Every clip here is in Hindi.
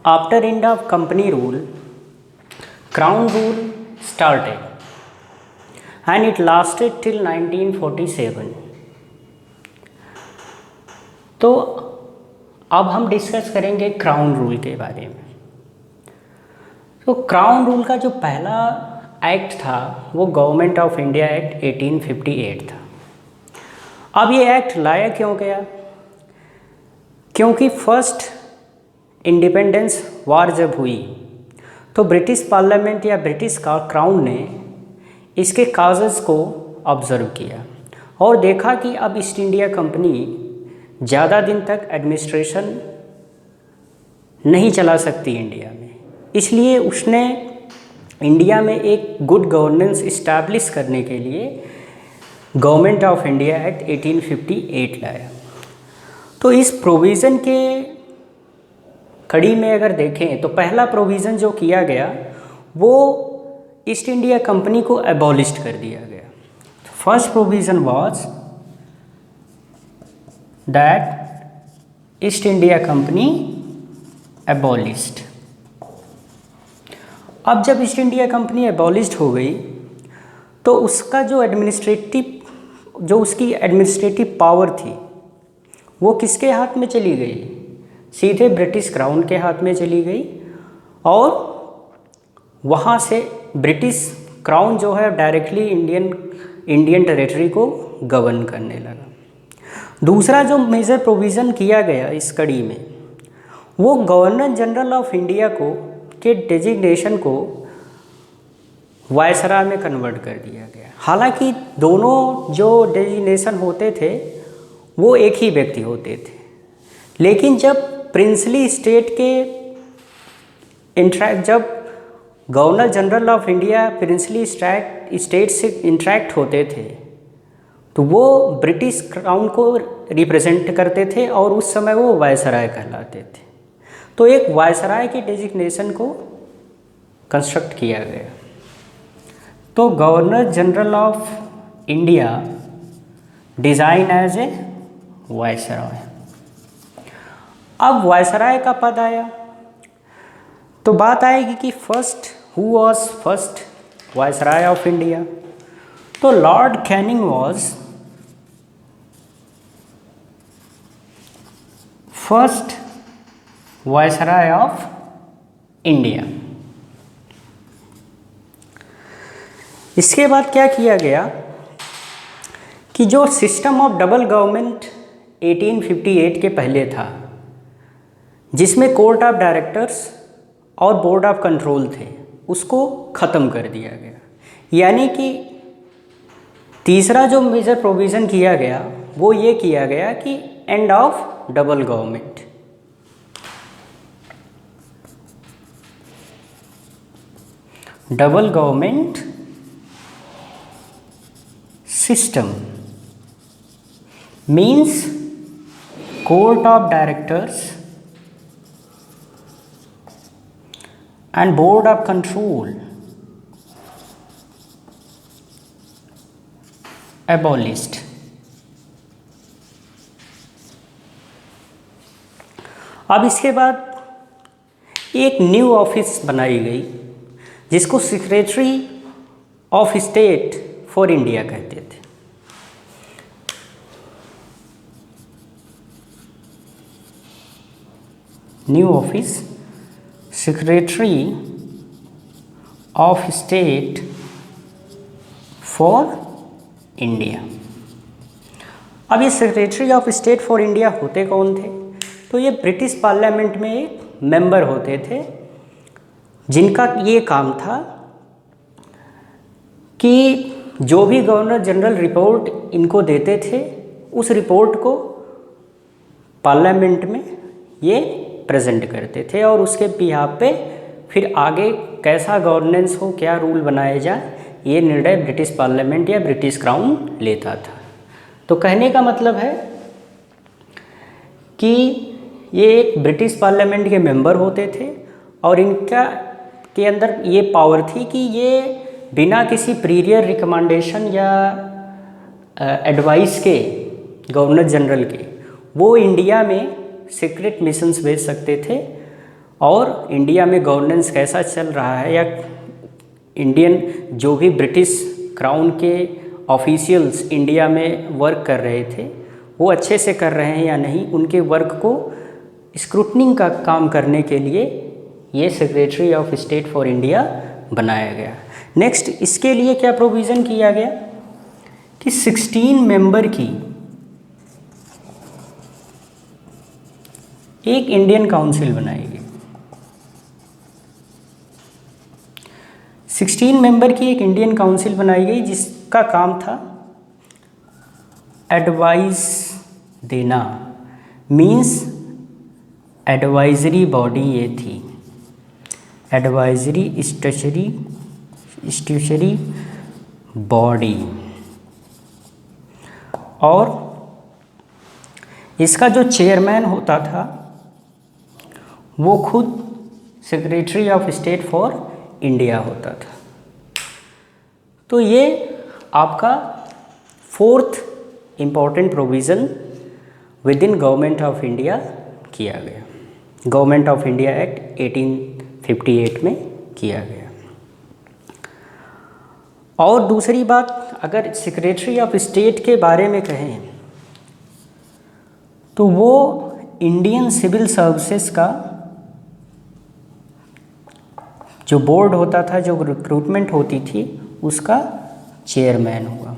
After end of company rule, crown rule started and it lasted till 1947. तो अब हम डिस्कस करेंगे क्राउन रूल के बारे में। तो क्राउन रूल का जो पहला एक्ट था वो गवर्नमेंट ऑफ इंडिया एक्ट 1858 था। अब ये एक्ट लाया क्यों गया? क्योंकि फर्स्ट इंडिपेंडेंस वार जब हुई तो ब्रिटिश पार्लियामेंट या ब्रिटिश का क्राउन ने इसके काजेज़ को ऑब्ज़र्व किया और देखा कि अब ईस्ट इंडिया कंपनी ज़्यादा दिन तक एडमिनिस्ट्रेशन नहीं चला सकती इंडिया में, इसलिए उसने इंडिया में एक गुड गवर्नेंस इस्टेब्लिश करने के लिए गवर्नमेंट ऑफ इंडिया एक्ट 1858 लाया। तो इस प्रोविज़न के कड़ी में अगर देखें तो पहला प्रोविज़न जो किया गया वो ईस्ट इंडिया कंपनी को एबॉलिश्ड कर दिया गया। First provision was that east India company abolished. अब जब ईस्ट इंडिया कंपनी एबॉलिश्ड हो गई तो उसका जो उसकी एडमिनिस्ट्रेटिव पावर थी वो किसके हाथ में चली गई? सीधे ब्रिटिश क्राउन के हाथ में चली गई और वहाँ से ब्रिटिश क्राउन जो है डायरेक्टली इंडियन टेरिटरी को गवर्न करने लगा। दूसरा जो मेजर प्रोविज़न किया गया इस कड़ी में वो गवर्नर जनरल ऑफ इंडिया को के डेजिग्नेशन को वायसराय में कन्वर्ट कर दिया गया। हालांकि दोनों जो डेजिग्नेशन होते थे वो एक ही व्यक्ति होते थे, लेकिन जब प्रिंसली स्टेट के जब governor general of India princely state से इंटरेक्ट होते थे तो वो ब्रिटिश क्राउन को रिप्रेजेंट करते थे और उस समय वो वायसराय कहलाते थे। तो एक वायसराय के डेजिग्नेशन को कंस्ट्रक्ट किया गया। तो governor general of India design as a viceroy. अब वायसराय का पद आया तो बात आएगी कि who was first viceroy of India? तो Lord Canning was first viceroy of India. इसके बाद क्या किया गया कि जो सिस्टम ऑफ डबल गवर्नमेंट 1858 के पहले था जिसमें कोर्ट ऑफ डायरेक्टर्स और बोर्ड ऑफ कंट्रोल थे उसको ख़त्म कर दिया गया। यानी कि तीसरा जो मेजर प्रोविज़न किया गया वो ये किया गया कि end of double government. Double government system means court of directors and board of control abolished। अब इसके बाद एक न्यू ऑफिस बनाई गई जिसको secretary of state for India कहते थे। New office secretary of state for India. अब ये secretary of state for India होते कौन थे? तो ये ब्रिटिश पार्लियामेंट में एक मेंबर होते थे जिनका ये काम था कि जो भी गवर्नर जनरल रिपोर्ट इनको देते थे उस रिपोर्ट को पार्लियामेंट में ये प्रेजेंट करते थे और उसके बिहाफ पे फिर आगे कैसा गवर्नेंस हो, क्या रूल बनाए जाए, ये निर्णय ब्रिटिश पार्लियामेंट या ब्रिटिश क्राउन लेता था। तो कहने का मतलब है कि ये एक ब्रिटिश पार्लियामेंट के मेंबर होते थे और इनका के अंदर ये पावर थी कि ये बिना किसी प्रीवियर रिकमेंडेशन या एडवाइस के गवर्नर जनरल के वो इंडिया में सीक्रेट मिशंस भेज सकते थे और इंडिया में गवर्नेंस कैसा चल रहा है, या इंडियन जो भी ब्रिटिश क्राउन के ऑफिशियल्स इंडिया में वर्क कर रहे थे वो अच्छे से कर रहे हैं या नहीं, उनके वर्क को स्क्रूटनिंग का काम करने के लिए ये secretary of state for India बनाया गया। नेक्स्ट, इसके लिए क्या प्रोविज़न किया गया कि 16 मेंबर की एक इंडियन काउंसिल बनाई गई। 16 मेंबर की एक इंडियन काउंसिल बनाई गई जिसका काम था एडवाइस देना, मीन्स एडवाइजरी बॉडी ये थी, एडवाइजरी स्टैट्यूटरी बॉडी। और इसका जो चेयरमैन होता था वो खुद secretary of state for India होता था। तो ये आपका fourth important provision with in government of India किया गया, गवर्नमेंट ऑफ इंडिया एक्ट 1858 में किया गया। और दूसरी बात, अगर सेक्रेटरी ऑफ स्टेट के बारे में कहें तो वो इंडियन सिविल सर्विसेज का जो बोर्ड होता था, जो रिक्रूटमेंट होती थी, उसका चेयरमैन हुआ,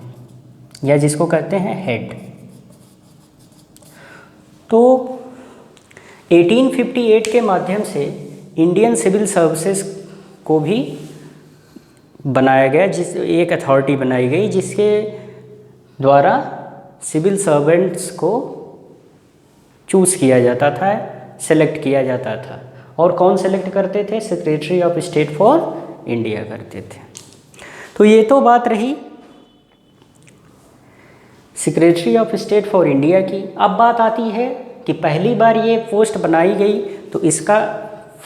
या जिसको कहते हैं हेड। तो 1858 के माध्यम से इंडियन सिविल सर्विसेज को भी बनाया गया, जिस एक अथॉरिटी बनाई गई जिसके द्वारा सिविल सर्वेंट्स को चूज़ किया जाता था, सेलेक्ट किया जाता था। और कौन सेलेक्ट करते थे? Secretary of state for India करते थे। तो ये तो बात रही secretary of state for India की। अब बात आती है कि पहली बार ये पोस्ट बनाई गई तो इसका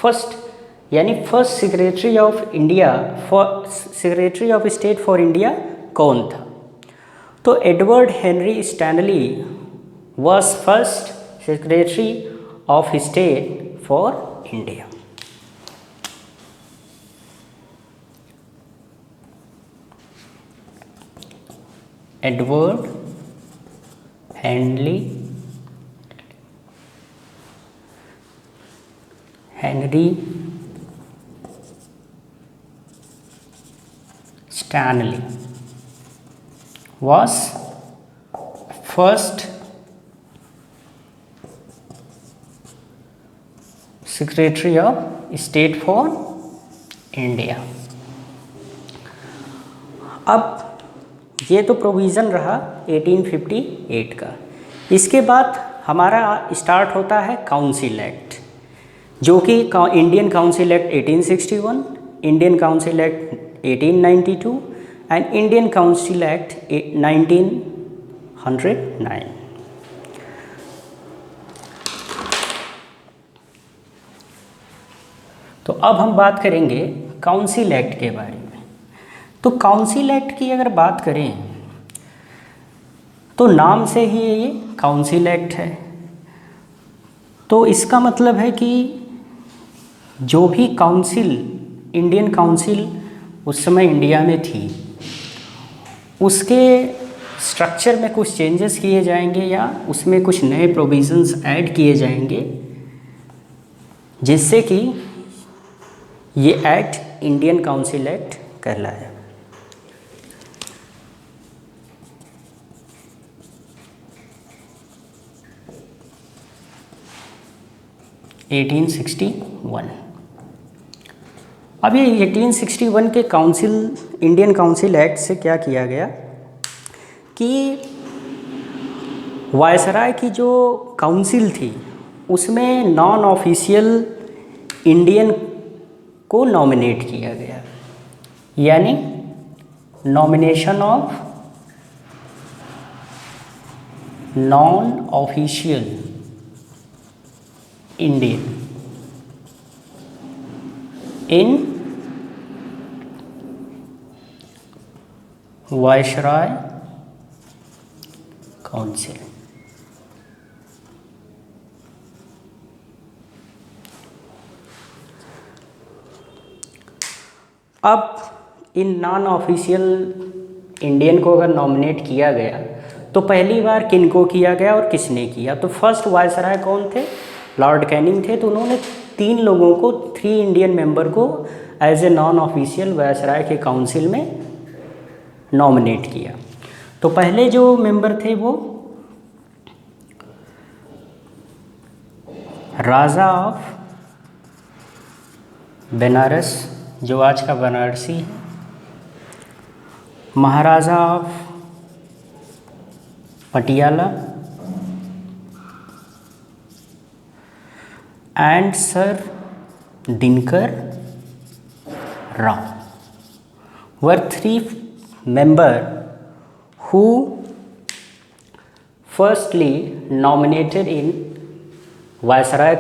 first secretary of India secretary of state for India कौन था? तो Edward Henry Stanley was first secretary of state for India. Edward Henry Stanley was first Secretary of State for India। अब ये तो प्रोविज़न रहा 1858 का। इसके बाद हमारा स्टार्ट होता है काउंसिल एक्ट, जो कि Indian council act 1861, Indian council act 1892 and Indian council act 1909। तो अब हम बात करेंगे काउंसिल एक्ट के बारे में। तो काउंसिल एक्ट की अगर बात करें तो नाम से ही ये काउंसिल एक्ट है। तो इसका मतलब है कि जो भी काउंसिल, इंडियन काउंसिल उस समय इंडिया में थी, उसके स्ट्रक्चर में कुछ चेंजेस किए जाएंगे या उसमें कुछ नए प्रोविज़न्स ऐड किए जाएंगे, जिससे कि ये एक्ट इंडियन काउंसिल एक्ट कहलाया। अब ये 1861 के इंडियन काउंसिल एक्ट से क्या किया गया कि वायसराय की जो काउंसिल थी उसमें नॉन ऑफिशियल इंडियन को नॉमिनेट किया गया, यानी nomination of non official Indian in viceroy council. अब इन नॉन ऑफिशियल इंडियन को अगर नॉमिनेट किया गया तो पहली बार किनको किया गया और किसने किया? तो फर्स्ट वायसराय कौन थे? लॉर्ड कैनिंग थे। तो उन्होंने 3 लोगों को, 3 इंडियन मेंबर को as a non official viceroy के काउंसिल में नॉमिनेट किया। तो पहले जो मेंबर थे वो राजा ऑफ बनारस, जो आज का बनारसी है, Maharaja of Patiala and Sir Dinkar Rao were 3 member who firstly nominated in Viceroy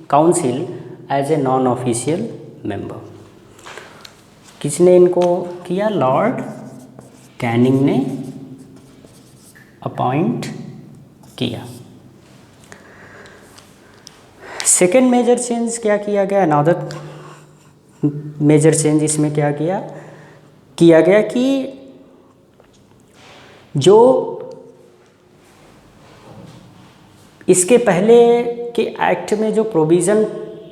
Council as a non-official member। किसने इनको किया? लॉर्ड कैनिंग ने अपॉइंट किया। सेकेंड मेजर चेंज क्या किया गया? अनदर मेजर चेंज इसमें क्या किया गया कि जो इसके पहले के एक्ट में जो प्रोविज़न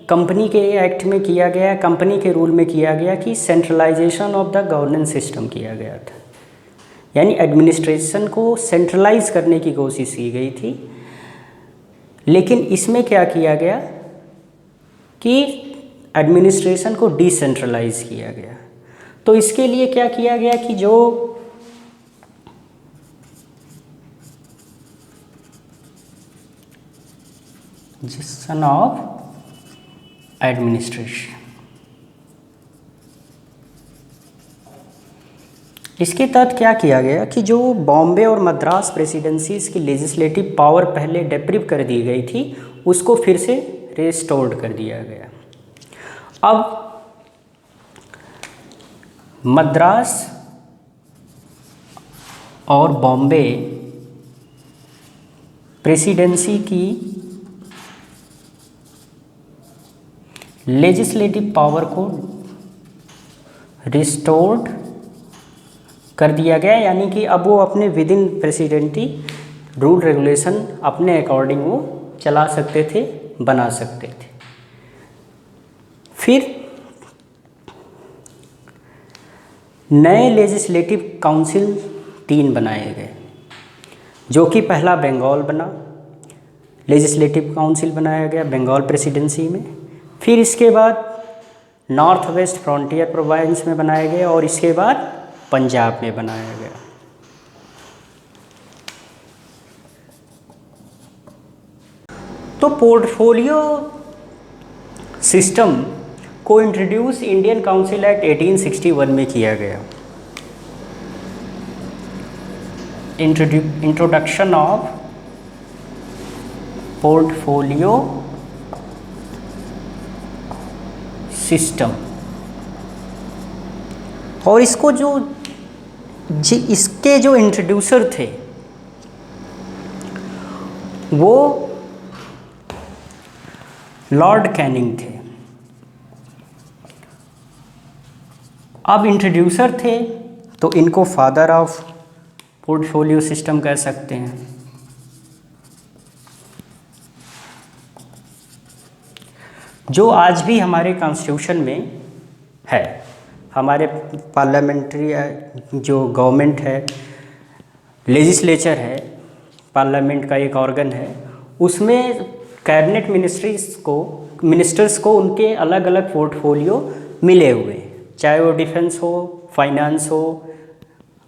कंपनी के एक्ट में किया गया, कंपनी के रूल में किया गया कि centralisation of the governance system किया गया था, यानी एडमिनिस्ट्रेशन को सेंट्रलाइज करने की कोशिश की गई थी। लेकिन इसमें क्या किया गया कि एडमिनिस्ट्रेशन को डिसेंट्रलाइज किया गया। तो इसके लिए क्या किया गया कि जो जिसन ऑफ एडमिनिस्ट्रेशन, इसके तहत क्या किया गया कि जो बॉम्बे और मद्रास प्रेसिडेंसीज की लेजिस्लेटिव पावर पहले डेप्रिव कर दी गई थी उसको फिर से रिस्टोर्ड कर दिया गया। अब मद्रास और बॉम्बे प्रेसिडेंसी की लेजिस्लेटिव पावर को रिस्टोर्ड कर दिया गया, यानी कि अब वो अपने विद इन प्रेसिडेंटी रूल रेगुलेशन अपने अकॉर्डिंग वो चला सकते थे, बना सकते थे। फिर नए लेजिस्लेटिव काउंसिल 3 बनाए गए, जो कि पहला बंगाल बना, लेजिस्लेटिव काउंसिल बनाया गया बंगाल प्रेसिडेंसी में। फिर इसके बाद नॉर्थ वेस्ट फ्रंटियर प्रोविंस में बनाए गए और इसके बाद पंजाब में बनाया गया। तो पोर्टफोलियो सिस्टम को इंट्रोड्यूस इंडियन काउंसिल एक्ट 1861 में किया गया। इंट्रोडक्शन ऑफ पोर्टफोलियो सिस्टम, और इसको इसके जो इंट्रोड्यूसर थे वो लॉर्ड कैनिंग थे। अब इंट्रोड्यूसर थे तो इनको फादर ऑफ पोर्टफोलियो सिस्टम कह सकते हैं। जो आज भी हमारे कॉन्स्टिट्यूशन में है, हमारे पार्लियामेंट्री जो गवर्नमेंट है, लेजिस्लेचर है, पार्लियामेंट का एक ऑर्गन है, उसमें कैबिनेट मिनिस्टर्स को उनके अलग अलग पोर्टफोलियो मिले हुए हैं, चाहे वो डिफेंस हो, फाइनेंस हो,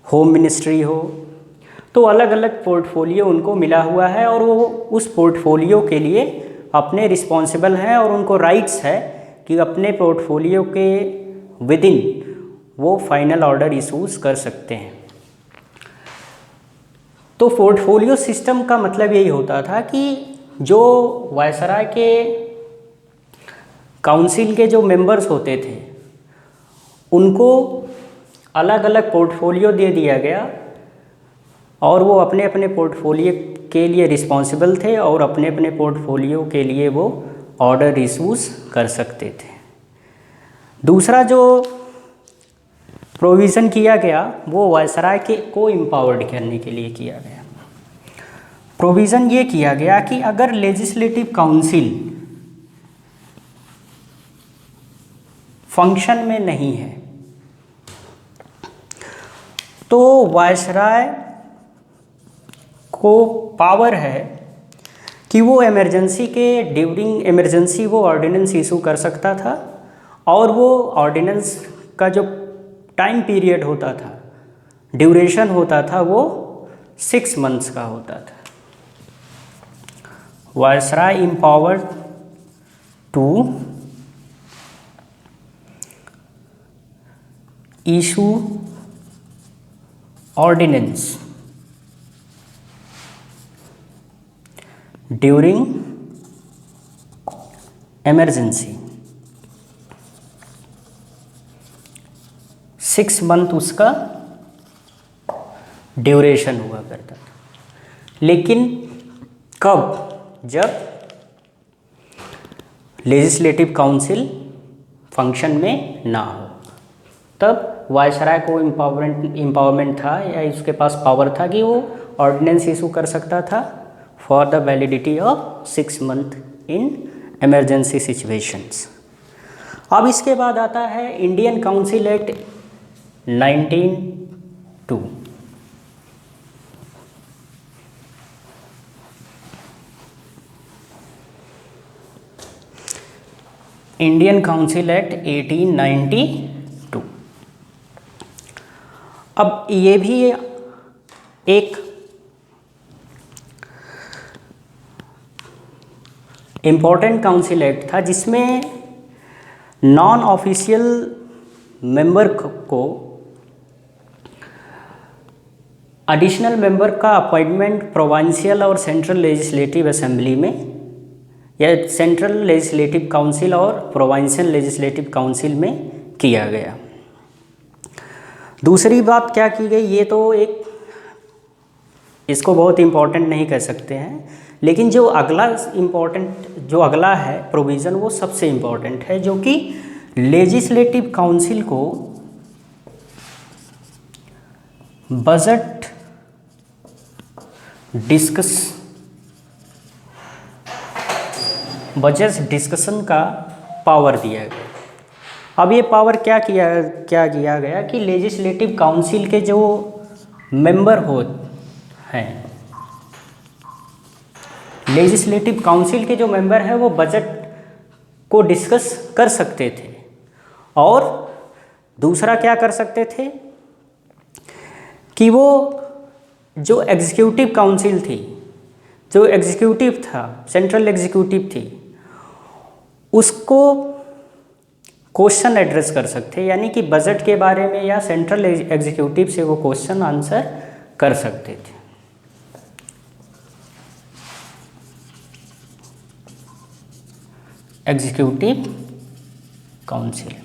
होम मिनिस्ट्री हो, तो अलग अलग पोर्टफोलियो उनको मिला हुआ है और वो उस पोर्टफोलियो के लिए अपने रिस्पॉन्सिबल हैं और उनको राइट्स है कि अपने पोर्टफोलियो के विद इन वो फाइनल ऑर्डर इशूज़ कर सकते हैं। तो पोर्टफोलियो सिस्टम का मतलब यही होता था कि जो वायसराय के काउंसिल के जो मेंबर्स होते थे उनको अलग अलग पोर्टफोलियो दे दिया गया और वो अपने अपने पोर्टफोलियो के लिए रिस्पॉन्सिबल थे और अपने अपने पोर्टफोलियो के लिए वो ऑर्डर इशूज़ कर सकते थे। दूसरा जो प्रोविज़न किया गया वो वायसराय के को एम्पावर्ड करने के लिए किया गया। प्रोविज़न ये किया गया कि अगर लेजिस्लेटिव काउंसिल फंक्शन में नहीं है तो वायसराय को पावर है कि वो इमरजेंसी के ड्यूरिंग इमरजेंसी वो ऑर्डिनेंस इशू कर सकता था, और वो ऑर्डिनेंस का जो टाइम पीरियड होता था, ड्यूरेशन होता था, वो 6 मंथ्स का होता था। Viceroy empowered to issue ordinance during emergency. 6 month उसका ड्यूरेशन हुआ करता था। लेकिन कब? जब लेजिस्लेटिव काउंसिल फंक्शन में ना हो, तब वायसराय को एम्पावरमेंट था या उसके पास पावर था कि वो ऑर्डिनेंस इशू कर सकता था for the validity of 6 month in emergency situations. अब इसके बाद आता है Indian council act 1902। Indian council act 1892। अब ये भी एक इम्पोर्टेंट काउंसिल एक्ट था जिसमें नॉन ऑफिशियल मेंबर को एडिशनल मेंबर का अपॉइंटमेंट प्रोविंशियल और सेंट्रल लेजिस्लेटिव असेंबली में या सेंट्रल लेजिस्लेटिव काउंसिल और प्रोविंशियल लेजिस्लेटिव काउंसिल में किया गया। दूसरी बात क्या की गई, ये तो एक इसको बहुत इम्पोर्टेंट नहीं कह सकते हैं, लेकिन जो अगला है प्रोविज़न वो सबसे इम्पोर्टेंट है, जो कि लेजिस्लेटिव काउंसिल को बजट डिस्कशन का पावर दिया गया। अब ये पावर क्या किया गया कि लेजिस्लेटिव काउंसिल के जो मेंबर हैं, लेजिस्लेटिव काउंसिल के जो मेंबर हैं वो बजट को डिस्कस कर सकते थे, और दूसरा क्या कर सकते थे कि वो जो एग्जीक्यूटिव काउंसिल थी, जो एग्जीक्यूटिव था, सेंट्रल एग्जीक्यूटिव थी, उसको क्वेश्चन एड्रेस कर सकते, यानी कि बजट के बारे में या सेंट्रल एग्जीक्यूटिव से वो क्वेश्चन आंसर कर सकते थे। एग्जीक्यूटिव काउंसिल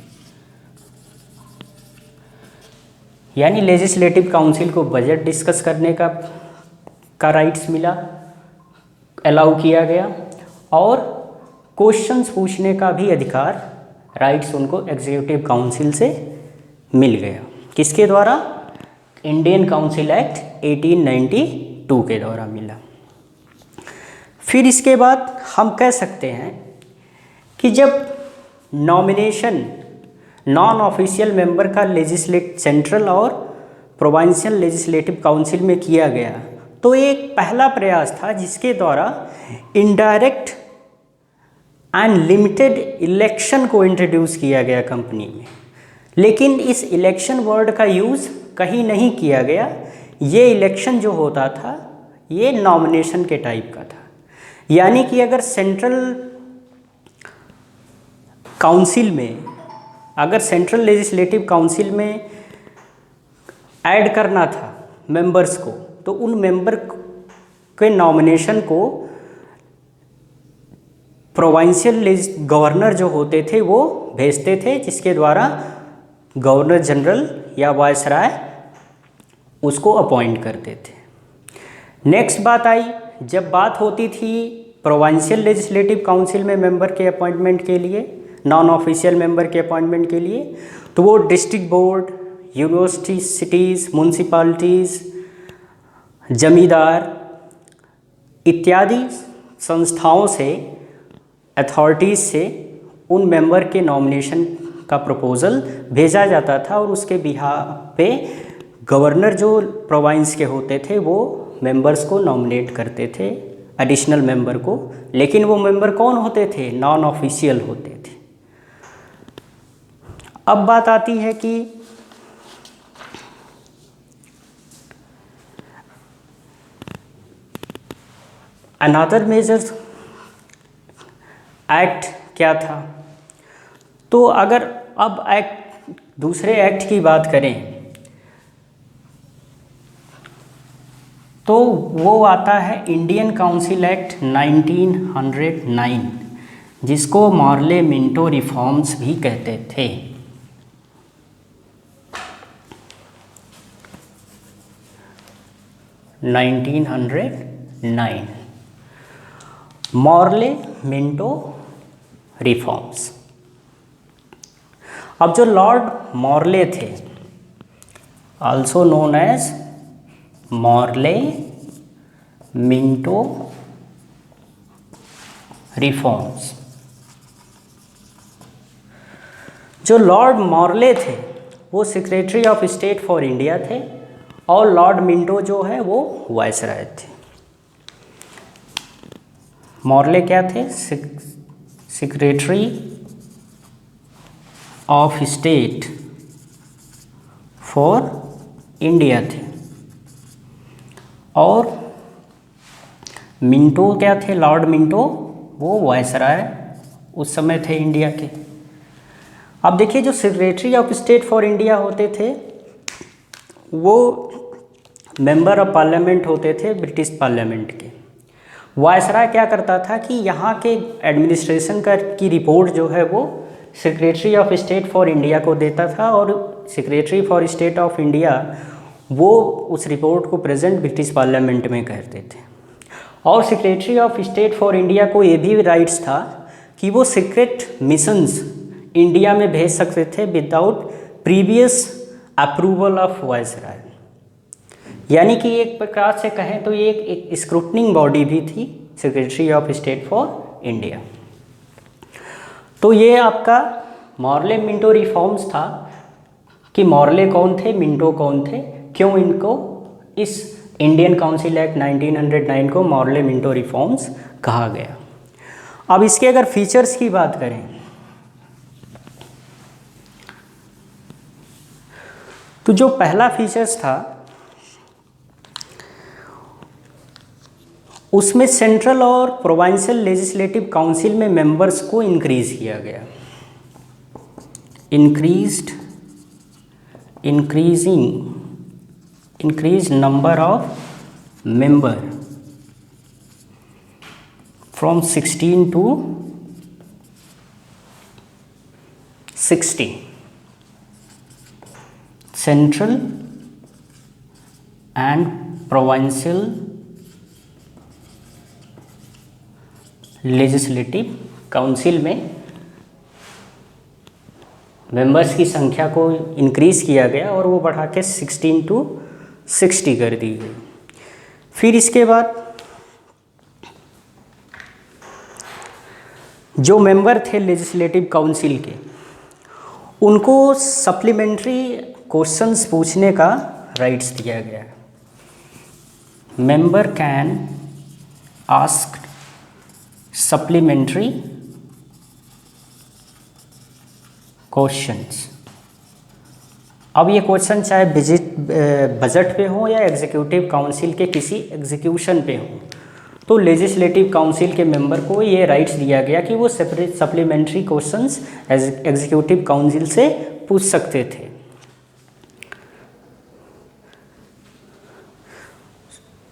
यानी लेजिस्लेटिव काउंसिल को बजट डिस्कस करने का राइट्स मिला, अलाउ किया गया, और क्वेश्चंस पूछने का भी अधिकार, राइट्स उनको एग्जीक्यूटिव काउंसिल से मिल गया। किसके द्वारा? इंडियन काउंसिल एक्ट 1892 के द्वारा मिला। फिर इसके बाद हम कह सकते हैं कि जब नॉमिनेशन नॉन ऑफिशियल मेंबर का सेंट्रल और प्रोविंशियल लेजिस्लेटिव काउंसिल में किया गया, तो एक पहला प्रयास था जिसके द्वारा इनडायरेक्ट एंड लिमिटेड इलेक्शन को इंट्रोड्यूस किया गया कंपनी में। लेकिन इस इलेक्शन वर्ड का यूज़ कहीं नहीं किया गया। ये इलेक्शन जो होता था ये नॉमिनेशन के टाइप का था, यानी कि अगर सेंट्रल लेजिस्लेटिव काउंसिल में ऐड करना था मेंबर्स को, तो उन मेंबर के नॉमिनेशन को प्रोविंशियल गवर्नर जो होते थे वो भेजते थे, जिसके द्वारा गवर्नर जनरल या वायसराय उसको अपॉइंट करते थे। नेक्स्ट बात आई, जब बात होती थी प्रोविंशियल लेजिस्लेटिव काउंसिल में मेंबर के अपॉइंटमेंट के लिए, नॉन ऑफिशियल मेंबर के अपॉइंटमेंट के लिए, तो वो district board university, cities, municipalities, जमींदार इत्यादि संस्थाओं से, अथॉरिटीज़ से उन मेंबर के नॉमिनेशन का प्रपोज़ल भेजा जाता था और उसके बिहाफ पे गवर्नर जो प्रोविंस के होते थे वो मेंबर्स को नॉमिनेट करते थे, एडिशनल मेंबर को। लेकिन वो मेंबर कौन होते थे? नॉन ऑफिशियल होते थे। अब बात आती है कि अनदर मेजर एक्ट क्या था। तो अगर अब दूसरे एक्ट की बात करें तो वो आता है इंडियन काउंसिल एक्ट 1909, जिसको मॉर्ले मिंटो रिफॉर्म्स भी कहते थे। Morley Minto reforms. अब जो लॉर्ड मॉर्ले थे, also known as Morley Minto reforms, जो लॉर्ड मॉर्ले थे वो secretary of state for India थे और लॉर्ड मिंटो जो है वो वायसराय थे। मॉर्ले क्या थे? Secretary of state for India थे और मिंटो क्या थे? लॉर्ड मिंटो वो वायसराय उस समय थे इंडिया के। अब देखिए, जो secretary of state for India होते थे वो मेंबर ऑफ पार्लियामेंट होते थे ब्रिटिश पार्लियामेंट के। वायसराय क्या करता था कि यहाँ के एडमिनिस्ट्रेशन की रिपोर्ट जो है वो secretary of state for India को देता था और secretary for state of India वो उस रिपोर्ट को प्रेजेंट ब्रिटिश पार्लियामेंट में करते थे। और secretary of state for India को ये भी राइट्स था कि वो सीक्रेट मिशंस इंडिया में भेज सकते थे without previous approval of viceroy. यानी कि एक प्रकार से कहें तो ये एक स्क्रूटनिंग बॉडी भी थी, secretary of state for India. तो ये आपका मॉर्ले मिंटो रिफॉर्म्स था कि मॉर्ले कौन थे, मिंटो कौन थे, क्यों इनको इस इंडियन काउंसिल एक्ट 1909 को मॉर्ले मिंटो रिफॉर्म्स कहा गया। अब इसके अगर फीचर्स की बात करें तो जो पहला फीचर्स था उसमें सेंट्रल और प्रोविंशियल लेजिस्लेटिव काउंसिल में मेंबर्स को इंक्रीज किया गया। Increase number of member from 16 to 60। Central and provincial legislative council में मेंबर्स की संख्या को इंक्रीज किया गया और वो बढ़ा के 16 to 60 कर दी गई। फिर इसके बाद जो मेंबर थे लेजिस्लेटिव काउंसिल के उनको सप्लीमेंट्री क्वेश्चंस पूछने का राइट्स दिया गया। Member can ask supplementary questions. अब ये क्वेश्चन चाहे बजट पे हो या एग्जीक्यूटिव काउंसिल के किसी एग्जीक्यूशन पे हो, तो लेजिस्लेटिव काउंसिल के मेंबर को ये राइट्स दिया गया कि वो separate supplementary questions executive council से पूछ सकते थे।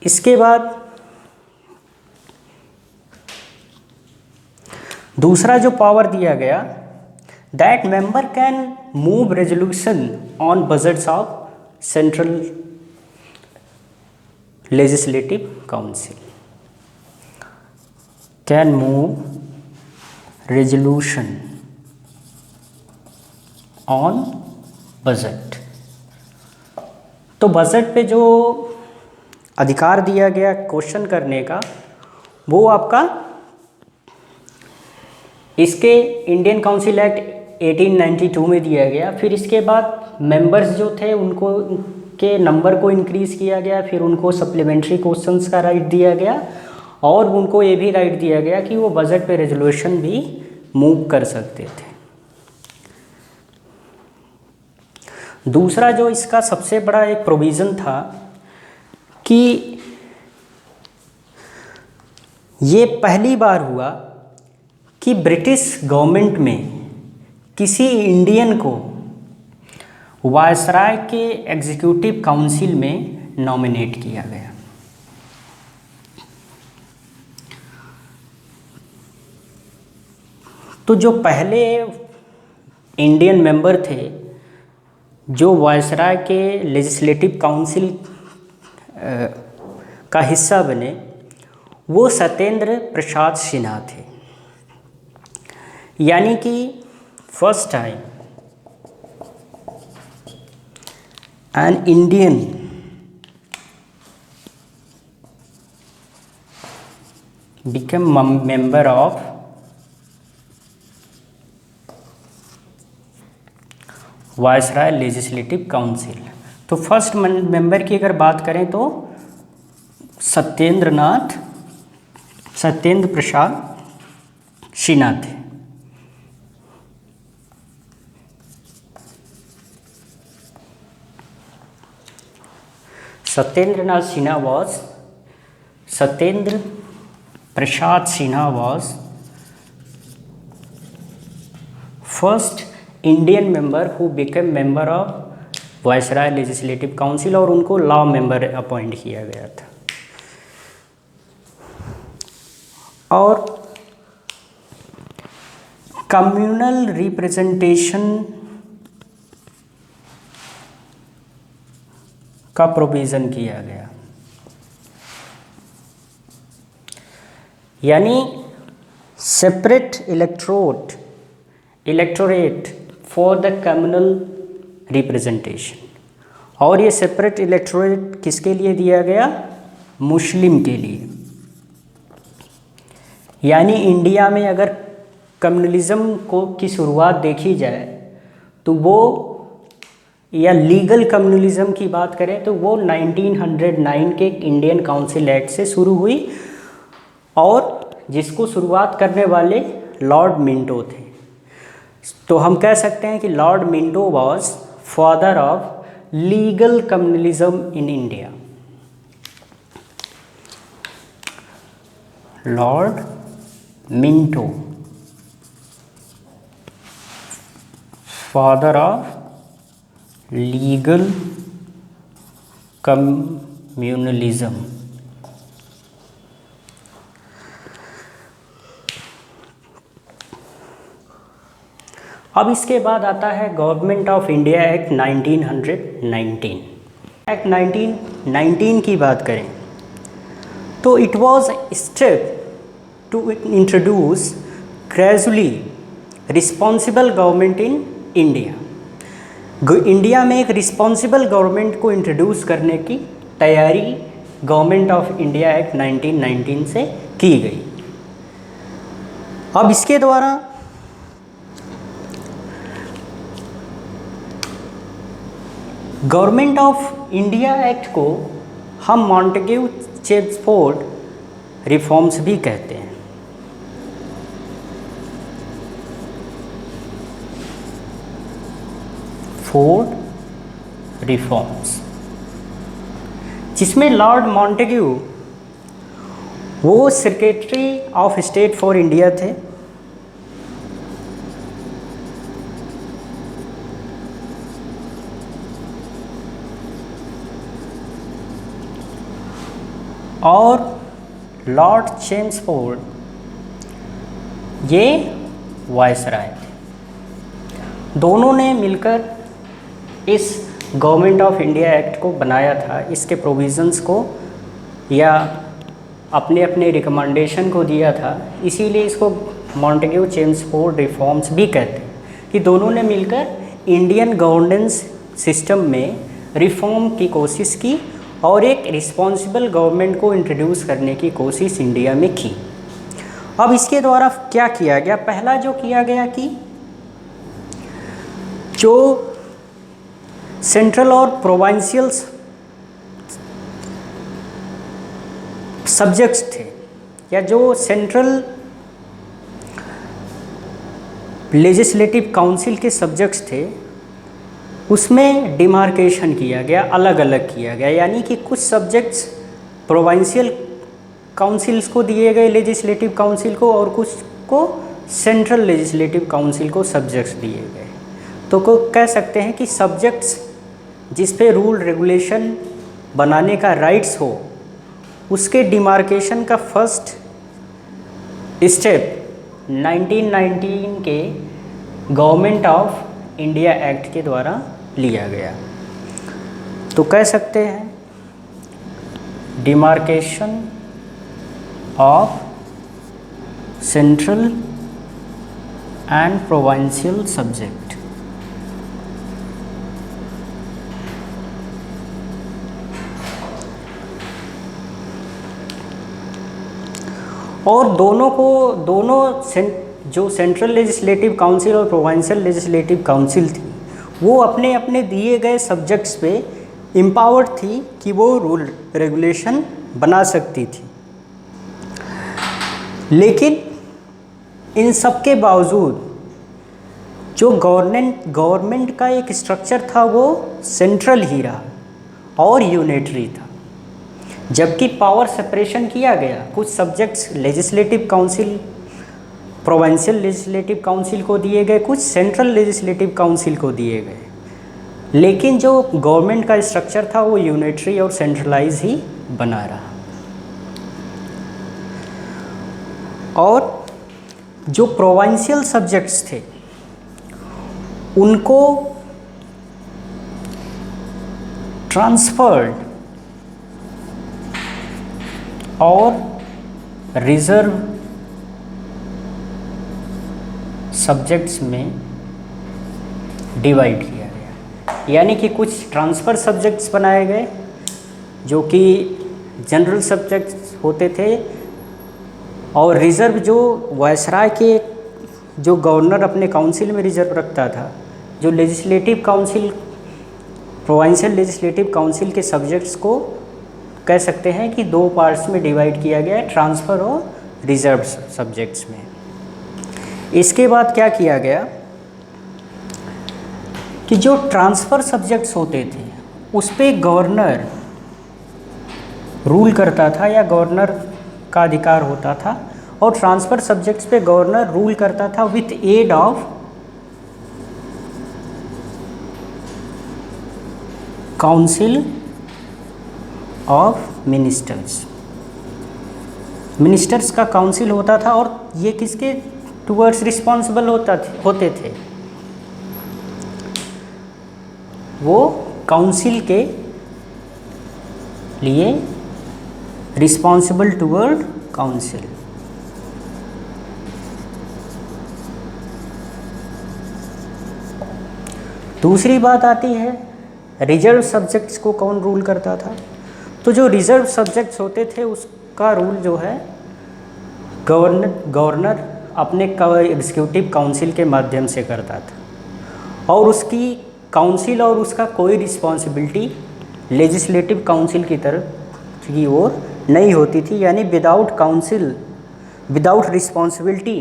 इसके बाद दूसरा जो पावर दिया गया, that member can move resolution on budgets of central legislative council, can move resolution on budget तो बजट पे जो अधिकार दिया गया क्वेश्चन करने का, वो आपका इसके इंडियन काउंसिल एक्ट 1892 में दिया गया। फिर इसके बाद मेंबर्स जो थे उनको के नंबर को इंक्रीज़ किया गया, फिर उनको सप्लीमेंट्री क्वेश्चंस का राइट दिया गया, और उनको ये भी राइट दिया गया कि वो बजट पे रेजोल्यूशन भी मूव कर सकते थे। दूसरा जो इसका सबसे बड़ा एक प्रोविज़न था कि ये पहली बार हुआ कि ब्रिटिश गवर्नमेंट में किसी इंडियन को वायसराय के एग्जीक्यूटिव काउंसिल में नॉमिनेट किया गया। तो जो पहले इंडियन मेंबर थे जो वायसराय के लेजिस्लेटिव काउंसिल का हिस्सा बने, वो सत्येंद्र प्रसाद सिन्हा थे। यानी कि first time an Indian become member of viceroy legislative council. तो फर्स्ट मेंबर की अगर बात करें तो सत्येंद्र प्रसाद सिन्हा थे। Satyendra Prasad Sinha was first Indian member who became member of viceroy legislative council, और उनको लॉ मेंबर अपॉइंट किया गया था। और कम्युनल रिप्रेजेंटेशन का प्रोविज़न किया गया, यानी separate electorate for the communal representation. और ये सेपरेट इलेक्टोरेट किसके लिए दिया गया? मुस्लिम के लिए। यानी इंडिया में अगर कम्युनलिज्म की शुरुआत देखी जाए तो वो, या लीगल कम्युनलिज्म की बात करें तो वो 1909 के इंडियन काउंसिल एक्ट से शुरू हुई, और जिसको शुरुआत करने वाले लॉर्ड मिंटो थे। तो हम कह सकते हैं कि lord Minto was father of legal communalism in India. Lord Minto, father of legal communalism. अब इसके बाद आता है government of India act 1919। Act 1919 की बात करें तो it was step to introduce gradually responsible government in India. India में एक रिस्पॉन्सिबल गवर्नमेंट को इंट्रोड्यूस करने की तैयारी गवर्नमेंट ऑफ इंडिया एक्ट 1919 से की गई। अब इसके द्वारा गवर्नमेंट ऑफ इंडिया एक्ट को हम मॉन्टेग्यू चेम्सफोर्ड रिफॉर्म्स भी कहते हैं। फोर्ड रिफॉर्म्स, जिसमें लॉर्ड मॉन्टेग्यू वो secretary of state for India थे, और लॉर्ड चेम्सफोर्ड ये वायसराय थे। दोनों ने मिलकर इस गवर्नमेंट ऑफ इंडिया एक्ट को बनाया था, इसके प्रोविज़न्स को या अपने अपने रिकमेंडेशन को दिया था। इसीलिए इसको मॉन्टेग्यू चेम्सफोर्ड रिफॉर्म्स भी कहते हैं कि दोनों ने मिलकर इंडियन गवर्नेंस सिस्टम में रिफॉर्म की कोशिश की और एक रिस्पॉन्सिबल गवर्नमेंट को इंट्रोड्यूस करने की कोशिश इंडिया में की। अब इसके द्वारा क्या किया गया? पहला जो किया गया कि जो सेंट्रल और प्रोविंशियल सब्जेक्ट्स थे या जो सेंट्रल लेजिस्लेटिव काउंसिल के सब्जेक्ट्स थे उसमें डिमार्केशन किया गया, अलग अलग किया गया। यानी कि कुछ सब्जेक्ट्स प्रोविंशियल काउंसिल्स को दिए गए, लेजिस्लेटिव काउंसिल को, और कुछ को सेंट्रल लेजिस्लेटिव काउंसिल को सब्जेक्ट्स दिए गए। तो को कह सकते हैं कि सब्जेक्ट्स जिस पे रूल रेगुलेशन बनाने का राइट्स हो उसके डिमार्केशन का फर्स्ट स्टेप 1919 के गवर्नमेंट ऑफ इंडिया एक्ट के द्वारा लिया गया। तो कह सकते हैं demarcation of central and provincial subject. और जो सेंट्रल लेजिस्लेटिव काउंसिल और प्रोविंशियल लेजिस्लेटिव काउंसिल थी वो अपने अपने दिए गए सब्जेक्ट्स पे एम्पावर्ड थी कि वो रूल रेगुलेशन बना सकती थी। लेकिन इन सब के बावजूद जो गवर्नमेंट का एक स्ट्रक्चर था वो सेंट्रल ही रहा और यूनिटरी था। जबकि पावर सेपरेशन किया गया, कुछ subjects legislative council provincial legislative council को दिए गए, कुछ सेंट्रल लेजिस्लेटिव काउंसिल को दिए गए, लेकिन जो गवर्नमेंट का स्ट्रक्चर था वो यूनिटरी और सेंट्रलाइज ही बना रहा। और जो प्रोविंशियल सब्जेक्ट्स थे उनको ट्रांसफर्ड और रिजर्व सब्जेक्ट्स में डिवाइड किया गया। यानी कि कुछ ट्रांसफ़र सब्जेक्ट्स बनाए गए जो कि जनरल सब्जेक्ट्स होते थे, और रिज़र्व जो वायसराय के जो गवर्नर अपने काउंसिल में रिजर्व रखता था, जो legislative council provincial legislative council के सब्जेक्ट्स को कह सकते हैं कि दो पार्ट्स में डिवाइड किया गया है, ट्रांसफ़र और रिजर्व सब्जेक्ट्स में। इसके बाद क्या किया गया कि जो ट्रांसफ़र सब्जेक्ट्स होते थे उस पे गवर्नर रूल करता था या गवर्नर का अधिकार होता था, और ट्रांसफ़र सब्जेक्ट्स पे गवर्नर रूल करता था with aid of council of ministers का काउंसिल होता था, और ये किसके टूवर्ड्स रिस्पॉन्सिबल होते थे? वो काउंसिल के लिए रिस्पॉन्सिबल टूवर्ड काउंसिल। दूसरी बात आती है रिजर्व सब्जेक्ट्स को कौन रूल करता था। तो जो रिजर्व सब्जेक्ट्स होते थे उसका रूल जो है गवर्नर अपने एग्जीक्यूटिव काउंसिल के माध्यम से करता था, और उसकी काउंसिल और उसका कोई रिस्पॉन्सिबिलिटी लेजिस्लेटिव काउंसिल की तरफ की ओर नहीं होती थी। यानी without council without responsibility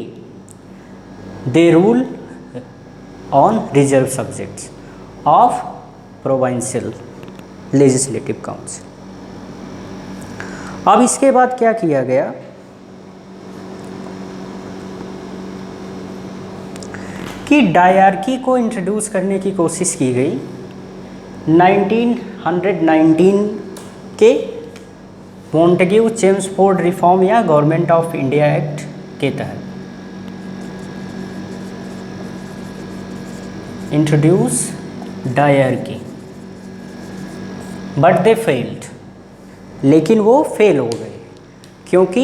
they rule on reserve subjects of provincial legislative council. अब इसके बाद क्या किया गया कि डायरार्की को इंट्रोड्यूस करने की कोशिश की गई 1919 के मॉन्टेग्यू चेम्सफोर्ड रिफॉर्म या गवर्नमेंट ऑफ इंडिया एक्ट के तहत इंट्रोड्यूस डायरार्की, बट दे फेल्ड। लेकिन वो फेल हो गए क्योंकि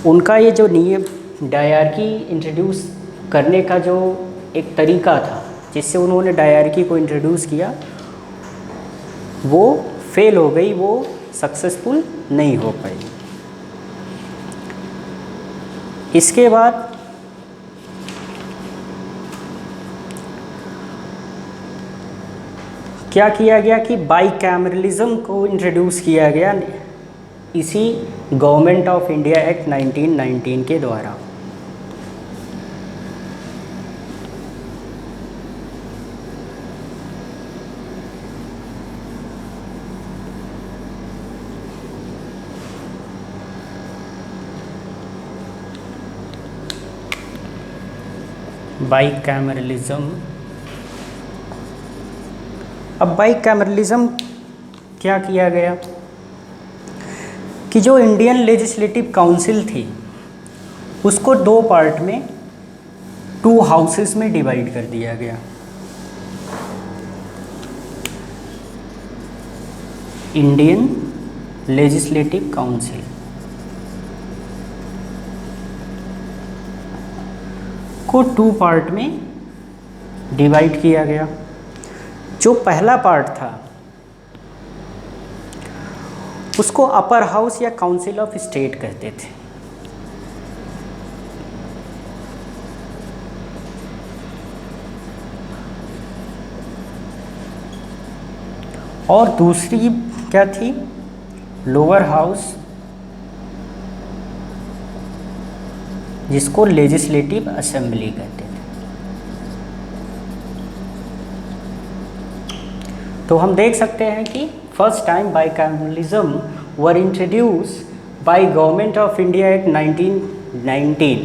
उनका ये जो नियम डायरार्की इंट्रोड्यूस करने का जो एक तरीका था जिससे उन्होंने डायरकी को इंट्रोड्यूस किया, वो फेल हो गई, वो सक्सेसफुल नहीं हो पाई। इसके बाद क्या किया गया कि बाईकैमरलिज्म को इंट्रोड्यूस किया गया इसी गवर्नमेंट ऑफ इंडिया एक्ट 1919 के द्वारा। बाईकैमरलिज्म, अब बाईकैमरलिज्म क्या किया गया कि जो इंडियन लेजिस्लेटिव काउंसिल थी उसको दो पार्ट में, टू हाउसेस में डिवाइड कर दिया गया। इंडियन लेजिस्लेटिव काउंसिल को टू पार्ट में डिवाइड किया गया। जो पहला पार्ट था उसको अपर हाउस या काउंसिल ऑफ स्टेट कहते थे, और दूसरी क्या थी, लोअर हाउस, जिसको लेजिस्लेटिव असेंबली कहते थे। तो हम देख सकते हैं कि first time bicameralism were introduce by government of India act 1919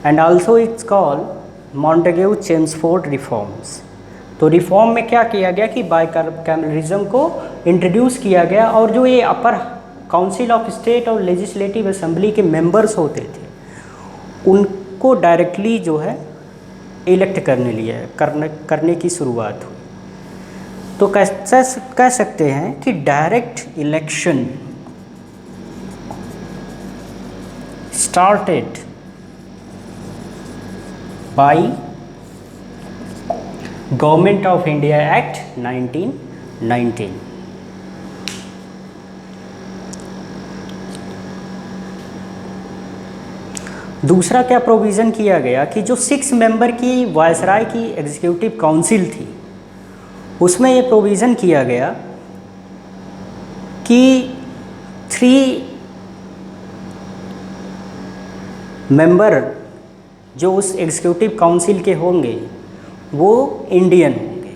and also it's called Montagu Chelmsford reforms. तो रिफॉर्म में क्या किया गया कि बाईकैमरलिज्म को इंट्रोड्यूस किया गया, और जो ये अपर काउंसिल ऑफ स्टेट और लेजिस्लेटिव असेंबली के मेंबर्स होते थे उनको डायरेक्टली जो है इलेक्ट करने की शुरुआत हुई। तो कह सकते हैं कि direct election started by government of India act 1919। दूसरा क्या प्रोविज़न किया गया कि जो 6 मेंबर की वायसराय की एग्जीक्यूटिव काउंसिल थी उसमें ये प्रोविज़न किया गया कि 3 मेंबर जो उस एग्जीक्यूटिव काउंसिल के होंगे वो इंडियन होंगे।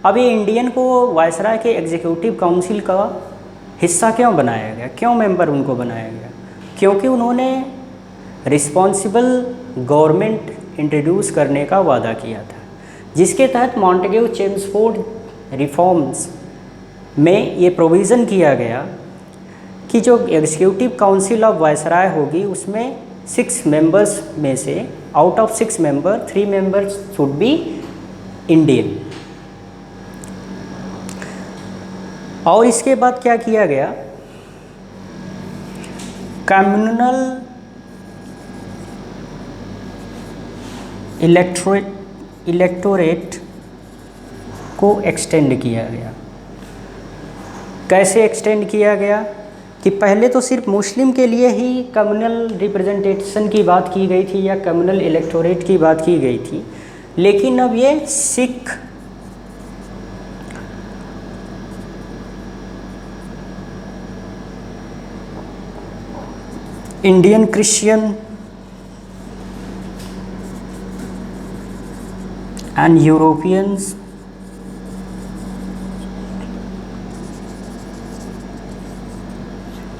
अब ये इंडियन को वायसराय के एग्जीक्यूटिव काउंसिल का हिस्सा क्यों बनाया गया, क्यों मेंबर उनको बनाया गया? क्योंकि उन्होंने रिस्पॉन्सिबल गवर्नमेंट इंट्रोड्यूस करने का वादा किया था, जिसके तहत मॉन्टेग्यू चेम्सफोर्ड रिफॉर्म्स में ये प्रोविज़न किया गया कि जो एग्जीक्यूटिव काउंसिल ऑफ वायसराय होगी उसमें 6 मेंबर्स में से out of 6 member 3 members should be Indian. और इसके बाद क्या किया गया, कम्युनल इलेक्टोरेट को एक्सटेंड किया गया। कैसे एक्सटेंड किया गया कि पहले तो सिर्फ मुस्लिम के लिए ही कम्युनल रिप्रेजेंटेशन की बात की गई थी या कम्युनल इलेक्टोरेट की बात की गई थी, लेकिन अब ये Sikh, Indian Christian and Europeans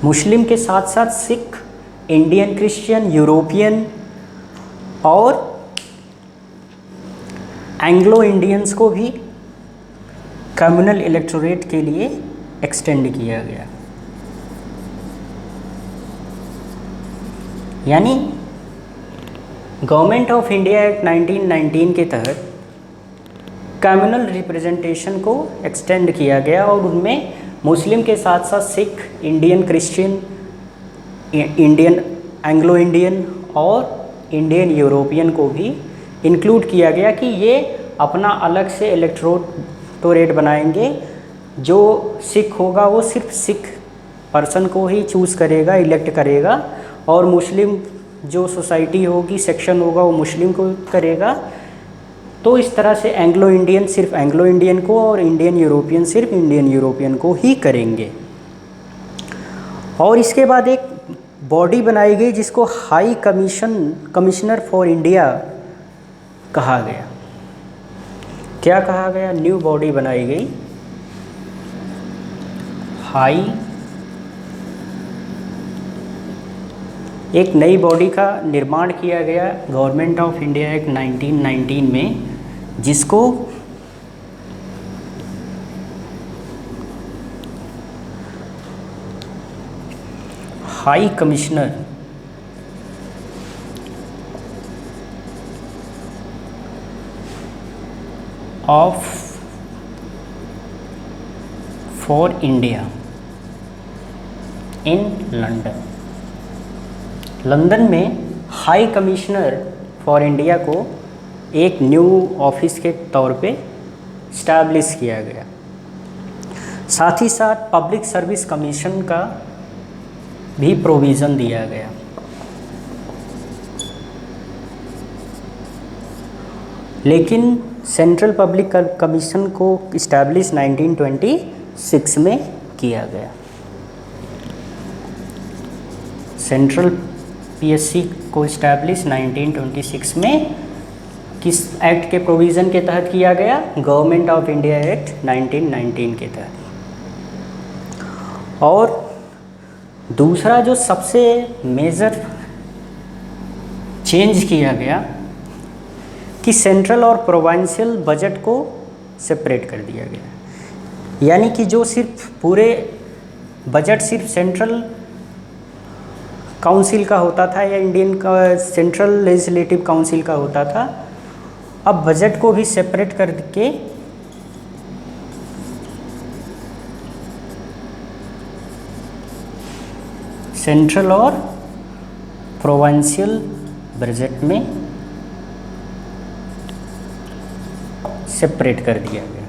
Muslim के साथ साथ सिख, इंडियन क्रिश्चियन, यूरोपियन और एंग्लो इंडियंस को भी कम्युनल इलेक्टोरेट के लिए एक्सटेंड किया गया। यानी गवर्नमेंट ऑफ इंडिया एक्ट 1919 के तहत कम्युनल रिप्रेजेंटेशन को एक्सटेंड किया गया और उनमें मुस्लिम के साथ साथ Sikh, Indian Christian, Indian Anglo Indian और इंडियन यूरोपियन को भी इंक्लूड किया गया कि ये अपना अलग से इलेक्टोरेट बनाएंगे। जो सिख होगा वो सिर्फ सिख पर्सन को ही चूज़ करेगा, इलेक्ट करेगा, और मुस्लिम जो सोसाइटी होगी, सेक्शन होगा, वो मुस्लिम को करेगा। तो इस तरह से एंग्लो इंडियन सिर्फ एंग्लो इंडियन को और इंडियन यूरोपियन सिर्फ इंडियन यूरोपियन को ही करेंगे। और इसके बाद एक बॉडी बनाई गई जिसको हाई कमिश्नर फॉर इंडिया कहा गया। क्या कहा गया? न्यू बॉडी बनाई गई, हाई, एक नई बॉडी का निर्माण किया गया गवर्नमेंट ऑफ इंडिया एक्ट 1919 में, जिसको high commissioner of for India in London. London में हाई कमिश्नर फॉर इंडिया को एक न्यू ऑफिस के तौर पे इस्टेब्लिश किया गया। साथ ही साथ पब्लिक सर्विस कमीशन का भी प्रोविज़न दिया गया। लेकिन सेंट्रल पब्लिक कमीशन को इस्टेब्लिश 1926 में किया गया। सेंट्रल पीएससी को इस्टेब्लिश 1926 में किस एक्ट के प्रोविज़न के तहत किया गया? गवर्नमेंट ऑफ इंडिया एक्ट 1919 के तहत। और दूसरा जो सबसे मेजर चेंज किया गया कि सेंट्रल और प्रोविंशियल बजट को सेपरेट कर दिया गया। यानी कि जो सिर्फ पूरे बजट सिर्फ सेंट्रल काउंसिल का होता था या इंडियन का सेंट्रल लेजिस्लेटिव काउंसिल का होता था, अब बजट को भी सेपरेट करके सेंट्रल और प्रोविंशियल बजट में सेपरेट कर दिया गया।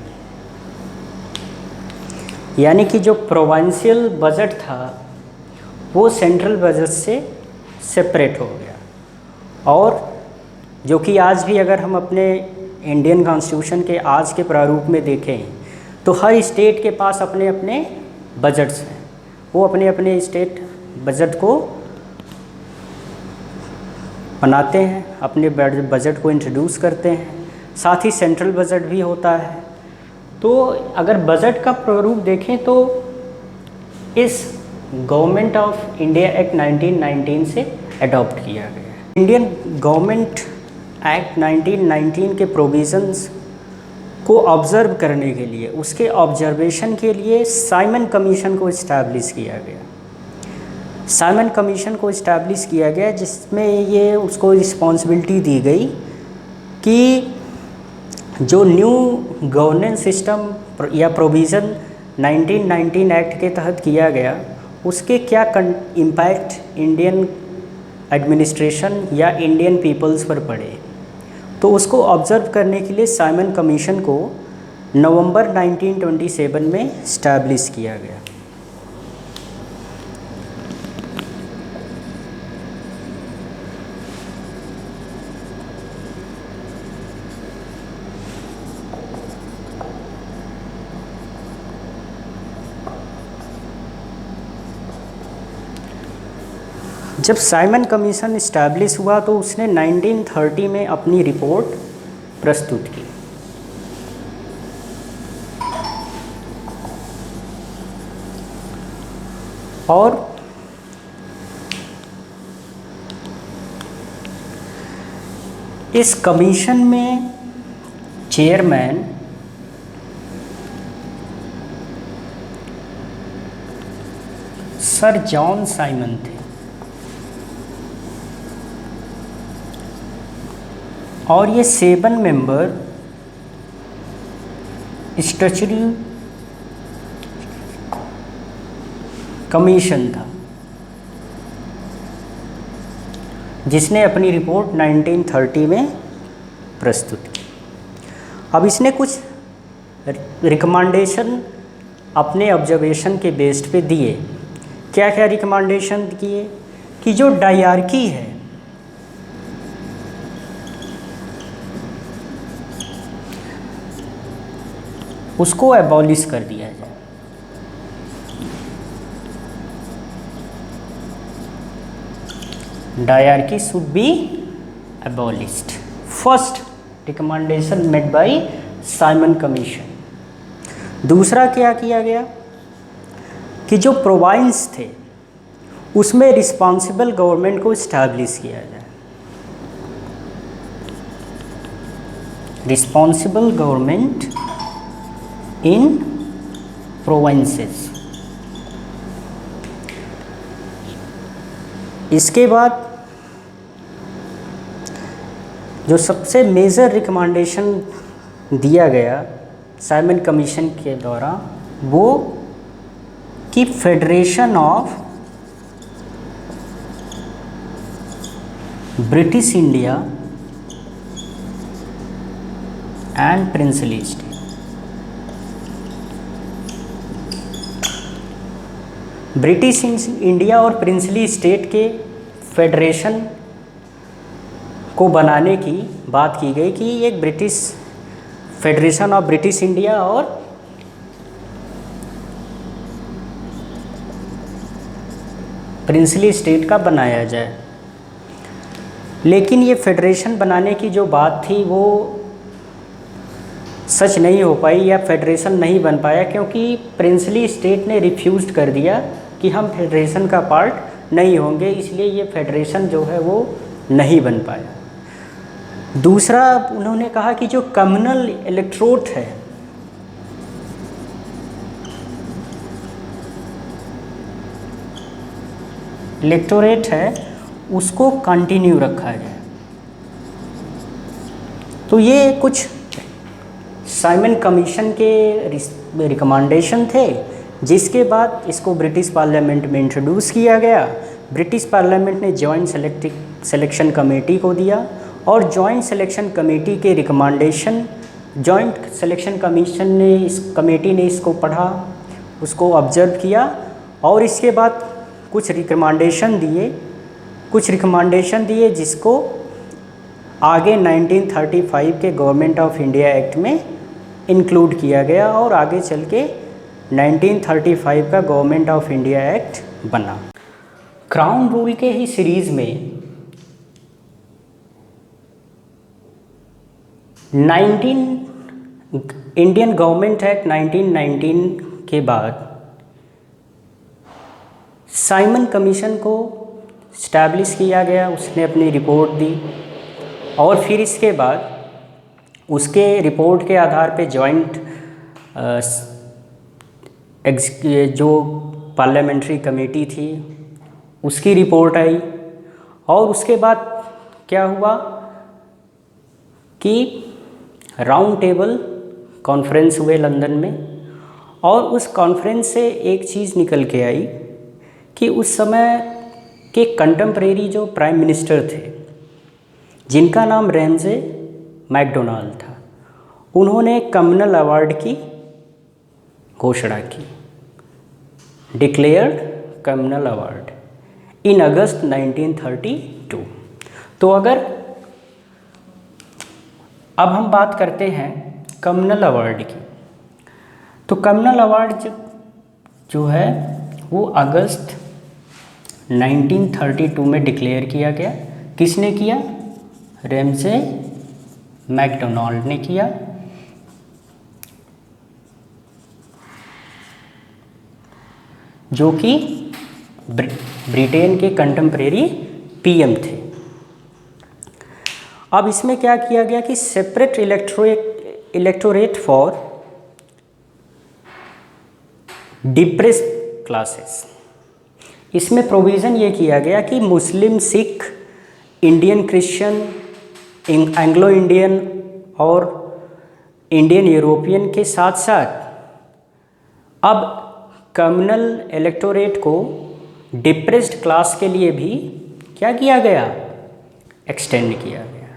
यानी कि जो प्रोविंशियल बजट था वो सेंट्रल बजट से सेपरेट हो गया। और जो कि आज भी अगर हम अपने इंडियन कॉन्स्टिट्यूशन के आज के प्रारूप में देखें तो हर स्टेट के पास अपने अपने बजट्स हैं। वो अपने अपने स्टेट बजट को बनाते हैं, अपने बजट को इंट्रोड्यूस करते हैं। साथ ही सेंट्रल बजट भी होता है। तो अगर बजट का प्रारूप देखें तो इस गवर्नमेंट ऑफ इंडिया एक्ट 1919 से अडॉप्ट किया गया है। इंडियन गवर्नमेंट एक्ट 1919 के प्रोविज़न्स को ऑब्ज़र्व करने के लिए, उसके ऑब्जर्वेशन के लिए साइमन कमीशन को इस्टेब्लिश किया गया। साइमन कमीशन को इस्टेब्लिश किया गया जिसमें ये उसको रिस्पॉन्सिबिलिटी दी गई कि जो न्यू गवर्नेंस सिस्टम या प्रोविज़न 1919 एक्ट के तहत किया गया उसके क्या इम्पैक्ट इंडियन एडमिनिस्ट्रेशन या इंडियन पीपल्स पर पड़े। तो उसको ऑब्ज़र्व करने के लिए साइमन कमीशन को नवंबर 1927 में इस्टेब्लिश किया गया। जब साइमन कमीशन इस्टेब्लिश हुआ तो उसने 1930 में अपनी रिपोर्ट प्रस्तुत की। और इस कमीशन में चेयरमैन सर जॉन साइमन थे और ये 7 मेंबर स्टैट्यूटरी कमीशन था जिसने अपनी रिपोर्ट 1930 में प्रस्तुत की। अब इसने कुछ रिकमेंडेशन अपने ऑब्जर्वेशन के बेस्ड पे दिए। क्या क्या रिकमेंडेशन किए कि जो डायरार्की है उसको एबॉलिश कर दिया जाए। Dyarchy should be abolished, first recommendation made by Simon Commission. दूसरा क्या किया गया कि जो प्रोविंस थे उसमें रिस्पॉन्सिबल गवर्नमेंट को इस्टेब्लिश किया जाए। रिस्पॉन्सिबल गवर्नमेंट इन प्रोविंसेस। इसके बाद जो सबसे मेजर रिकमेंडेशन दिया गया साइमन कमीशन के द्वारा वो कि federation of British India and princely state. British India और प्रिंसली स्टेट के फेडरेशन को बनाने की बात की गई कि एक British federation of British India और प्रिंसली स्टेट का बनाया जाए। लेकिन ये फेडरेशन बनाने की जो बात थी वो सच नहीं हो पाई या फेडरेशन नहीं बन पाया, क्योंकि प्रिंसली स्टेट ने रिफ्यूज़ कर दिया कि हम फेडरेशन का पार्ट नहीं होंगे, इसलिए ये फेडरेशन जो है वो नहीं बन पाया। दूसरा उन्होंने कहा कि जो कम्युनल इलेक्टोरेट है उसको कंटिन्यू रखा जाए। तो ये कुछ साइमन कमीशन के रिकमेंडेशन थे, जिसके बाद इसको ब्रिटिश पार्लियामेंट में इंट्रोड्यूस किया गया। ब्रिटिश पार्लियामेंट ने जॉइंट सिलेक्शन कमेटी को दिया और जॉइंट सिलेक्शन कमेटी के रिकमेंडेशन जॉइंट सिलेक्शन कमेटी ने इसको पढ़ा, उसको ऑब्जर्व किया और इसके बाद कुछ रिकमेंडेशन दिए जिसको आगे 1935 के गवर्नमेंट ऑफ इंडिया एक्ट में इंक्लूड किया गया और आगे चल के 1935 का गवर्नमेंट ऑफ इंडिया एक्ट बना। क्राउन रूल के ही सीरीज़ में 19 इंडियन गवर्नमेंट एक्ट 1919 के बाद साइमन कमीशन को स्टैब्लिश किया गया, उसने अपनी रिपोर्ट दी और फिर इसके बाद उसके रिपोर्ट के आधार पे जॉइंट जो पार्लियामेंट्री कमेटी थी उसकी रिपोर्ट आई और उसके बाद क्या हुआ कि राउंड टेबल कॉन्फ्रेंस हुए लंदन में और उस कॉन्फ्रेंस से एक चीज़ निकल के आई कि उस समय के कंटेम्प्रेरी जो प्राइम मिनिस्टर थे जिनका नाम रैमजे मैकडोनाल्ड था, उन्होंने कम्युनल अवार्ड की घोषणा की, डिक्लेयर्ड कम्युनल अवार्ड इन अगस्त 1932। तो अगर अब हम बात करते हैं कम्युनल अवार्ड की, तो कम्युनल अवार्ड जो है वो अगस्त 1932 में डिक्लेयर किया गया। किसने किया? रैमजे मैकडोनाल्ड ने किया। जो कि ब्रिटेन के कंटेम्प्रेरी पीएम थे। अब इसमें क्या किया गया कि separate electorate for depressed classes, इसमें प्रोविज़न ये किया गया कि Muslim, Sikh, Indian Christian, Anglo Indian और इंडियन यूरोपियन के साथ साथ अब कम्युनल इलेक्टोरेट को डिप्रेस्ड क्लास के लिए भी क्या किया गया? एक्सटेंड किया गया।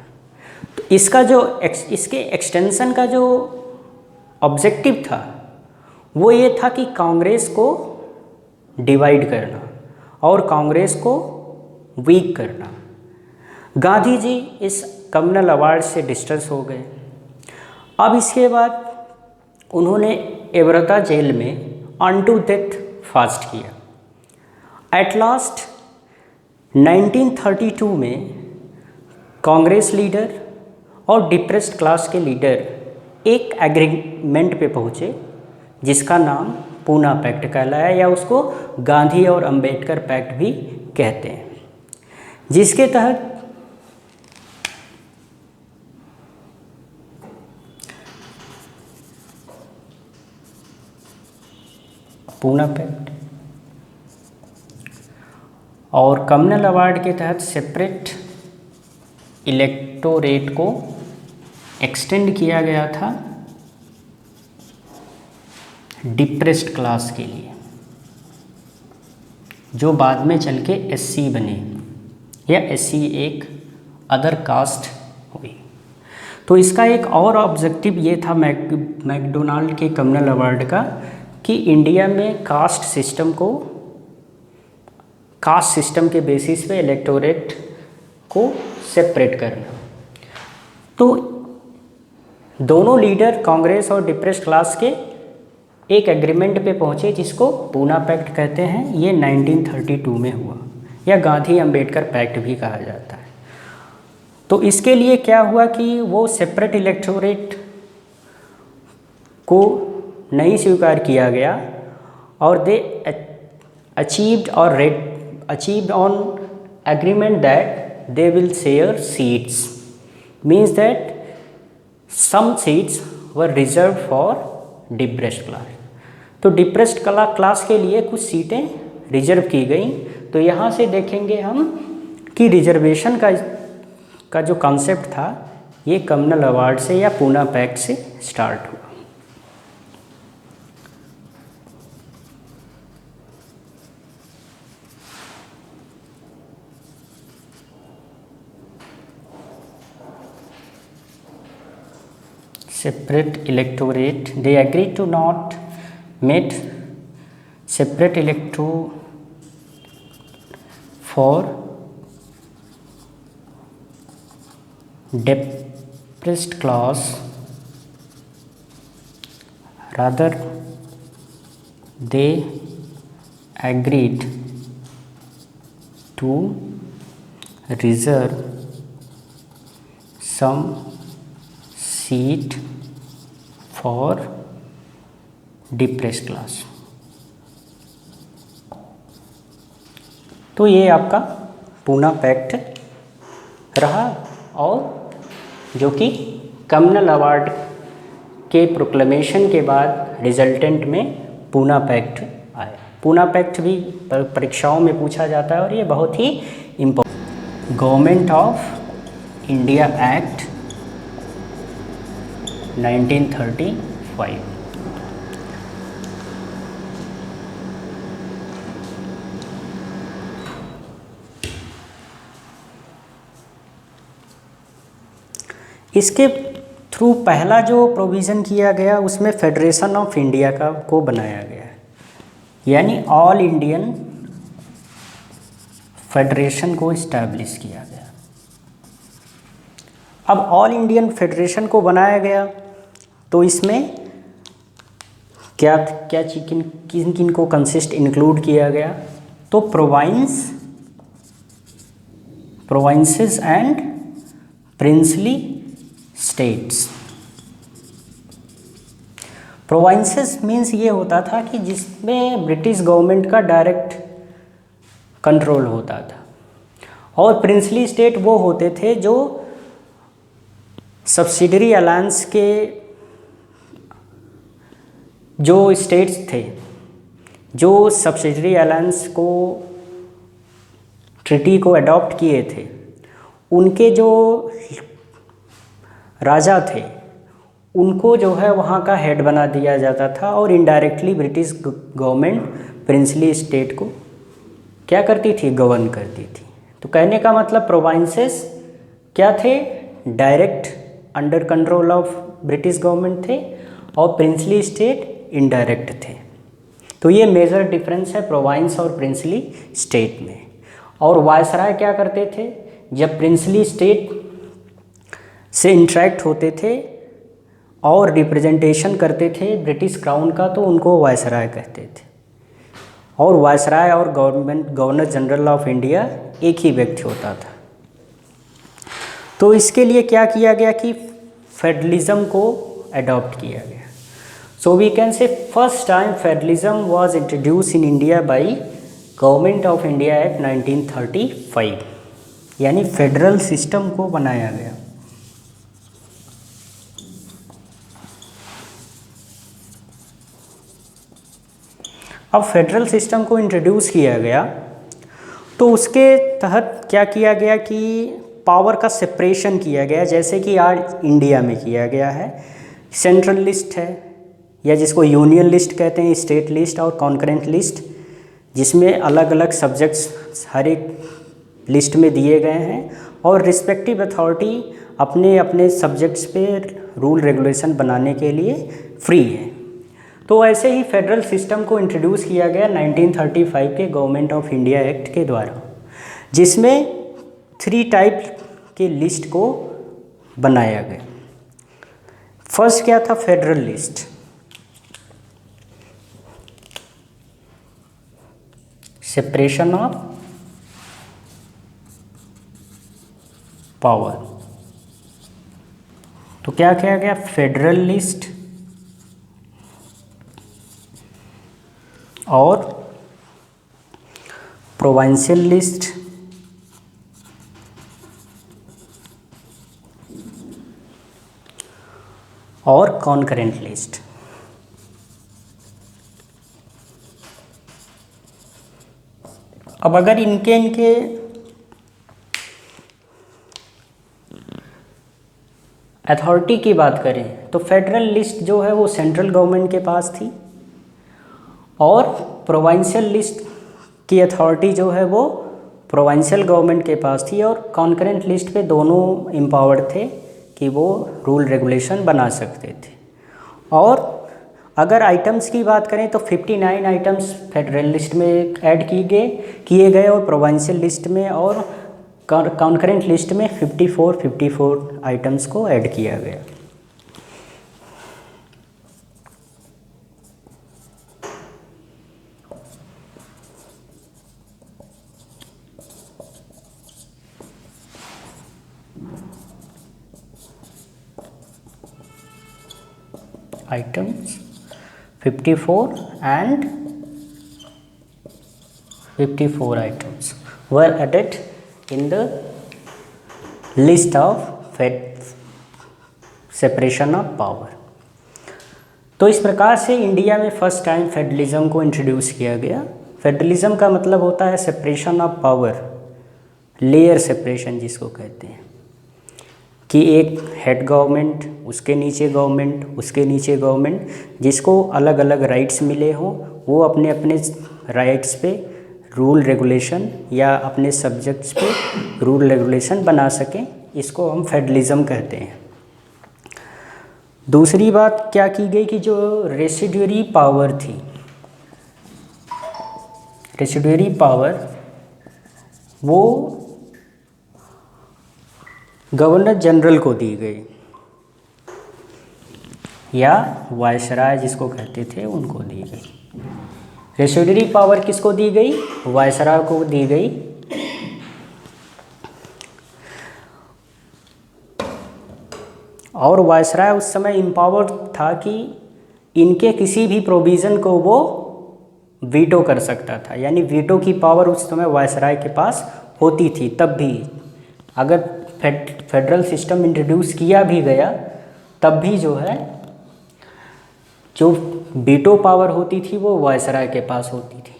तो इसके एक्सटेंशन का जो ऑब्जेक्टिव था वो ये था कि कांग्रेस को डिवाइड करना और कांग्रेस को वीक करना। गांधी जी इस कम्युनल अवार्ड से डिस्टेंस हो गए। अब इसके बाद उन्होंने एब्रता जेल में अनटू डेथ फास्ट किया। एट लास्ट 1932 में कांग्रेस लीडर और डिप्रेस्ड क्लास के लीडर एक एग्रीमेंट पे पहुँचे जिसका नाम पूना पैक्ट कहलाया, या उसको गांधी और अंबेडकर पैक्ट भी कहते हैं, जिसके तहत पूना पैक्ट और कम्युनल अवार्ड के तहत सेपरेट इलेक्टोरेट को एक्सटेंड किया गया था डिप्रेस्ड क्लास के लिए, जो बाद में चल के एससी बने या एससी एक अदर कास्ट हुई। तो इसका एक और ऑब्जेक्टिव ये था मैकडोनाल्ड के कम्युनल अवार्ड का कि इंडिया में कास्ट सिस्टम के बेसिस पे इलेक्टोरेट को सेपरेट करना। तो दोनों लीडर कांग्रेस और डिप्रेस्ड क्लास के एक एग्रीमेंट पे पहुँचे जिसको पूना पैक्ट कहते हैं। ये 1932 में हुआ, या गांधी अंबेडकर पैक्ट भी कहा जाता है। तो इसके लिए क्या हुआ कि वो सेपरेट इलेक्टोरेट को नहीं स्वीकार किया गया और दे achieved on agreement that they will share seats, means that some seats were reserved for depressed class। तो डिप्रेस्ड क्लास के लिए कुछ सीटें रिजर्व की गई। तो यहाँ से देखेंगे हम कि रिजर्वेशन का जो कॉन्सेप्ट था ये कम्युनल अवार्ड से या पूना पैक्ट से स्टार्ट हुआ। Separate electorate, they agreed to not meet separate for depressed class, rather they agreed to reserve some seat for depressed class. तो ये आपका पूना पैक्ट रहा, और जो कि कम्युनल अवार्ड के प्रोक्लेमेशन के बाद रिजल्टेंट में पूना पैक्ट आया। पूना पैक्ट भी परीक्षाओं में पूछा जाता है और ये बहुत ही important. Government of India act 1935। इसके थ्रू पहला जो प्रोविज़न किया गया उसमें फेडरेशन ऑफ इंडिया को बनाया गया, यानी ऑल इंडियन फेडरेशन को इस्टेब्लिश किया गया। अब ऑल इंडियन फेडरेशन को बनाया गया तो इसमें क्या किन किन को कंसिस्ट इंक्लूड किया गया, तो provinces and princely states. Provinces means ये होता था कि जिसमें ब्रिटिश गवर्नमेंट का डायरेक्ट कंट्रोल होता था, और प्रिंसली स्टेट वो होते थे जो सब्सिडरी अलायंस के जो स्टेट्स थे, जो सब्सिडरी अलायंस को ट्रिटी को अडॉप्ट किए थे, उनके जो राजा थे उनको जो है वहाँ का हेड बना दिया जाता था, और indirectly British government princely state को क्या करती थी, गवर्न करती थी। तो कहने का मतलब प्रोविंसेस क्या थे, direct under control of British government थे और प्रिंसली स्टेट इनडायरेक्ट थे। तो ये मेजर डिफरेंस है प्रोविंस और प्रिंसली स्टेट में। और वायसराय क्या करते थे, जब प्रिंसली स्टेट से इंटरेक्ट होते थे और रिप्रेजेंटेशन करते थे ब्रिटिश क्राउन का, तो उनको वायसराय कहते थे। और वायसराय और गवर्नर जनरल ऑफ इंडिया एक ही व्यक्ति होता था। तो इसके लिए क्या किया गया कि फेडरलिज्म को अडॉप्ट किया गया। So we can say first time federalism was introduce in India by government of India act 1935, यानी फेडरल सिस्टम को बनाया गया। अब फेडरल सिस्टम को इंट्रोड्यूस किया गया तो उसके तहत क्या किया गया कि पावर का सेपरेशन किया गया, जैसे कि आज इंडिया में किया गया है। सेंट्रल लिस्ट है, या जिसको यूनियन लिस्ट कहते हैं, स्टेट लिस्ट और कॉन्करेंट लिस्ट, जिसमें अलग अलग सब्जेक्ट्स हर एक लिस्ट में दिए गए हैं और रिस्पेक्टिव अथॉरिटी अपने अपने सब्जेक्ट्स पे रूल रेगुलेशन बनाने के लिए फ्री है। तो ऐसे ही फेडरल सिस्टम को इंट्रोड्यूस किया गया 1935 के गवर्नमेंट ऑफ इंडिया एक्ट के द्वारा, जिसमें 3 टाइप के लिस्ट को बनाया गया। फर्स्ट क्या था, federal list. Separation of power. तो क्या किया गया, फेडरल लिस्ट और प्रोविंशियल लिस्ट और कॉन्करेंट लिस्ट। अब अगर इनके अथॉरिटी की बात करें तो फेडरल लिस्ट जो है वो सेंट्रल गवर्नमेंट के पास थी और प्रोविंशियल लिस्ट की अथॉरिटी जो है वो प्रोविंशियल गवर्नमेंट के पास थी, और कॉन्करेंट लिस्ट पे दोनों एम्पावर्ड थे कि वो रूल रेगुलेशन बना सकते थे। और अगर आइटम्स की बात करें तो 59 आइटम्स फेडरल लिस्ट में ऐड किए गए और प्रोविंशियल लिस्ट में और कॉन्करेंट लिस्ट में 54 आइटम्स को ऐड किया गया। Items 54 and 54 items were added in the list of separation of power। तो इस प्रकार से इंडिया में फर्स्ट टाइम फेडरलिज्म को इंट्रोड्यूस किया गया। फेडरलिज्म का मतलब होता है separation of power, layer separation जिसको कहते हैं, कि एक हेड गवर्नमेंट, उसके नीचे गवर्नमेंट, उसके नीचे गवर्नमेंट, जिसको अलग अलग राइट्स मिले हों, वो अपने अपने राइट्स पे रूल रेगुलेशन या अपने सब्जेक्ट्स पे रूल रेगुलेशन बना सकें। इसको हम फेडरलिज्म कहते हैं। दूसरी बात क्या की गई कि जो रेसिड्यूरी पावर थी, रेसिड्यूरी पावर वो गवर्नर जनरल को दी गई या वायसराय जिसको कहते थे उनको दी गई। रेसिड्यूरी पावर किसको दी गई, वायसराय को दी गई। और वायसराय उस समय इम्पावर्ड था कि इनके किसी भी प्रोविज़न को वो वीटो कर सकता था, यानी वीटो की पावर उस समय वायसराय के पास होती थी। तब भी अगर फेडरल सिस्टम इंट्रोड्यूस किया भी गया तब भी जो है जो वीटो पावर होती थी वो वायसराय के पास होती थी।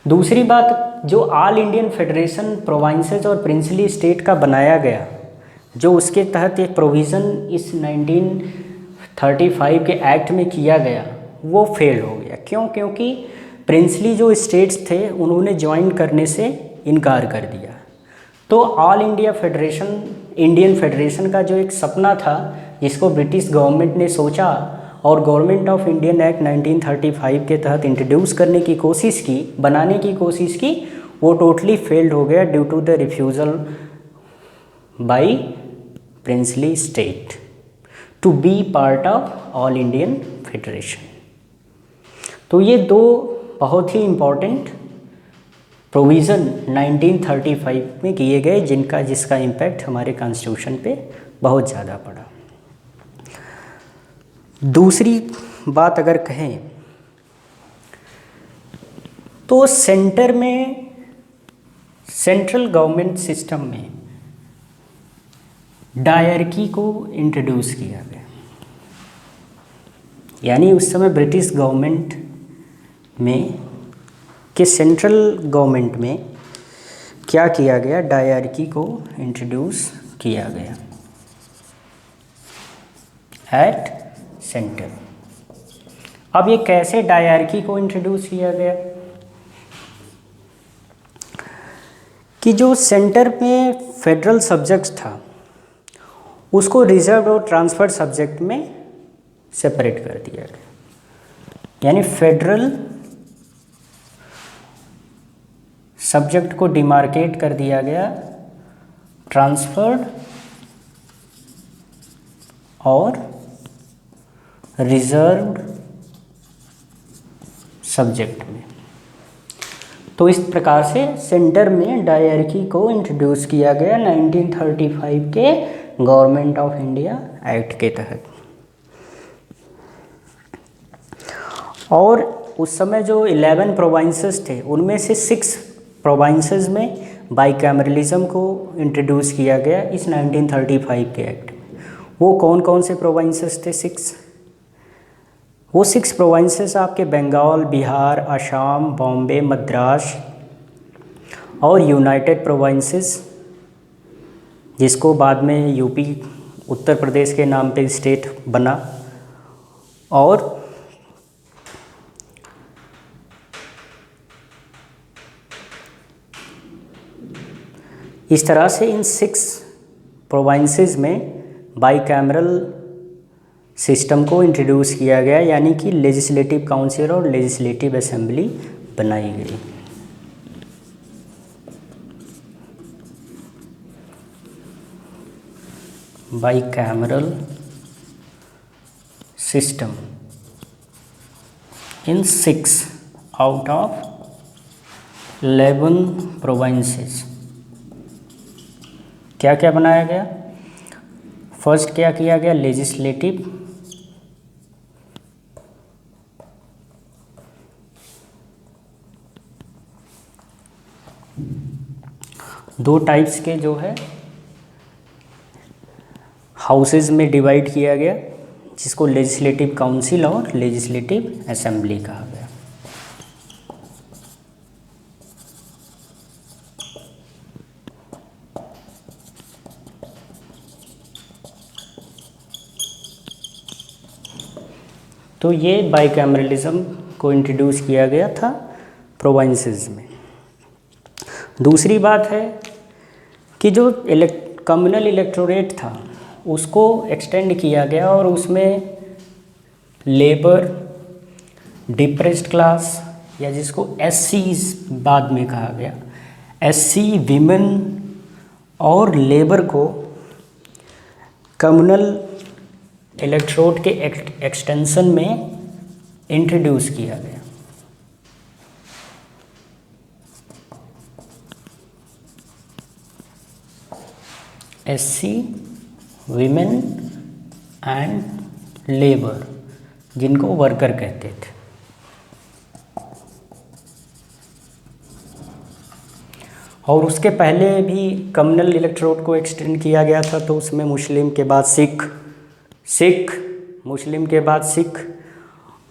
दूसरी बात, जो ऑल इंडियन फेडरेशन प्रोविंसेस और प्रिंसली स्टेट का बनाया गया, जो उसके तहत एक प्रोविज़न इस 1935 के एक्ट में किया गया, वो फेल हो गया। क्यों? क्योंकि प्रिंसली जो स्टेट्स थे उन्होंने ज्वाइन करने से इनकार कर दिया। तो all India federation, Indian federation का जो एक सपना था जिसको ब्रिटिश गवर्नमेंट ने सोचा और गवर्नमेंट ऑफ इंडियन एक्ट 1935 के तहत इंट्रोड्यूस करने की कोशिश की, बनाने की कोशिश की, वो टोटली फेल्ड हो गया due to the refusal by princely state to be part of all Indian federation. तो ये दो बहुत ही इम्पॉर्टेंट प्रोविज़न 1935 में किए गए जिसका इम्पैक्ट हमारे कॉन्स्टिट्यूशन पे बहुत ज़्यादा पड़ा। दूसरी बात अगर कहें तो सेंटर में, सेंट्रल गवर्नमेंट सिस्टम में डायरकी को इंट्रोड्यूस किया गया। यानी उस समय ब्रिटिश गवर्नमेंट में कि सेंट्रल गवर्नमेंट में क्या किया गया, डायरकी को इंट्रोड्यूस किया गया एट सेंटर। अब ये कैसे डायरकी को इंट्रोड्यूस किया गया कि जो सेंटर में फेडरल सब्जेक्ट्स था उसको रिजर्व और ट्रांसफर सब्जेक्ट में सेपरेट कर दिया गया। यानी फेडरल सब्जेक्ट को डिमार्केट कर दिया गया ट्रांसफर्ड और रिजर्व्ड सब्जेक्ट में। तो इस प्रकार से सेंटर में डायरकी को इंट्रोड्यूस किया गया 1935 के गवर्नमेंट ऑफ इंडिया एक्ट के तहत। और उस समय जो 11 प्रोविंसेस थे उनमें से 6 प्रोविंसेस में बाइकैमरलिज्म को इंट्रोड्यूस किया गया इस 1935 के एक्ट में। वो कौन कौन से प्रोविंसेस थे? 6। वो 6 प्रोविंसेस आपके बंगाल, बिहार, असम, बॉम्बे, मद्रास और यूनाइटेड प्रोविंसेस, जिसको बाद में यूपी, उत्तर प्रदेश के नाम पे स्टेट बना। और इस तरह से इन 6 प्रोविंसेस में बाइकैमरल सिस्टम को इंट्रोड्यूस किया गया, यानी कि लेजिस्लेटिव काउंसिल और लेजिस्लेटिव असेंबली बनाई गई। Bicameral system in 6 out of 11 provinces. क्या क्या बनाया गया? फर्स्ट क्या किया गया? लेजिस्लेटिव, दो टाइप्स के जो है हाउसेज में डिवाइड किया गया, जिसको लेजिस्लेटिव काउंसिल और लेजिस्लेटिव असेंबली कहा गया। तो ये बाइकैमरलिज्म को इंट्रोड्यूस किया गया था प्रोविंसेस में। दूसरी बात है कि जो कम्युनल इलेक्टोरेट था उसको एक्सटेंड किया गया और उसमें लेबर, डिप्रेस्ड क्लास या जिसको एससीज बाद में कहा गया, एससी, विमेन और लेबर को कम्युनल इलेक्टोरेट के एक्सटेंशन में इंट्रोड्यूस किया गया। एससी, विमेन एंड लेबर, जिनको वर्कर कहते थे। और उसके पहले भी कम्युनल इलेक्टोरेट को एक्सटेंड किया गया था, तो उसमें मुस्लिम के बाद सिख, मुस्लिम के बाद सिख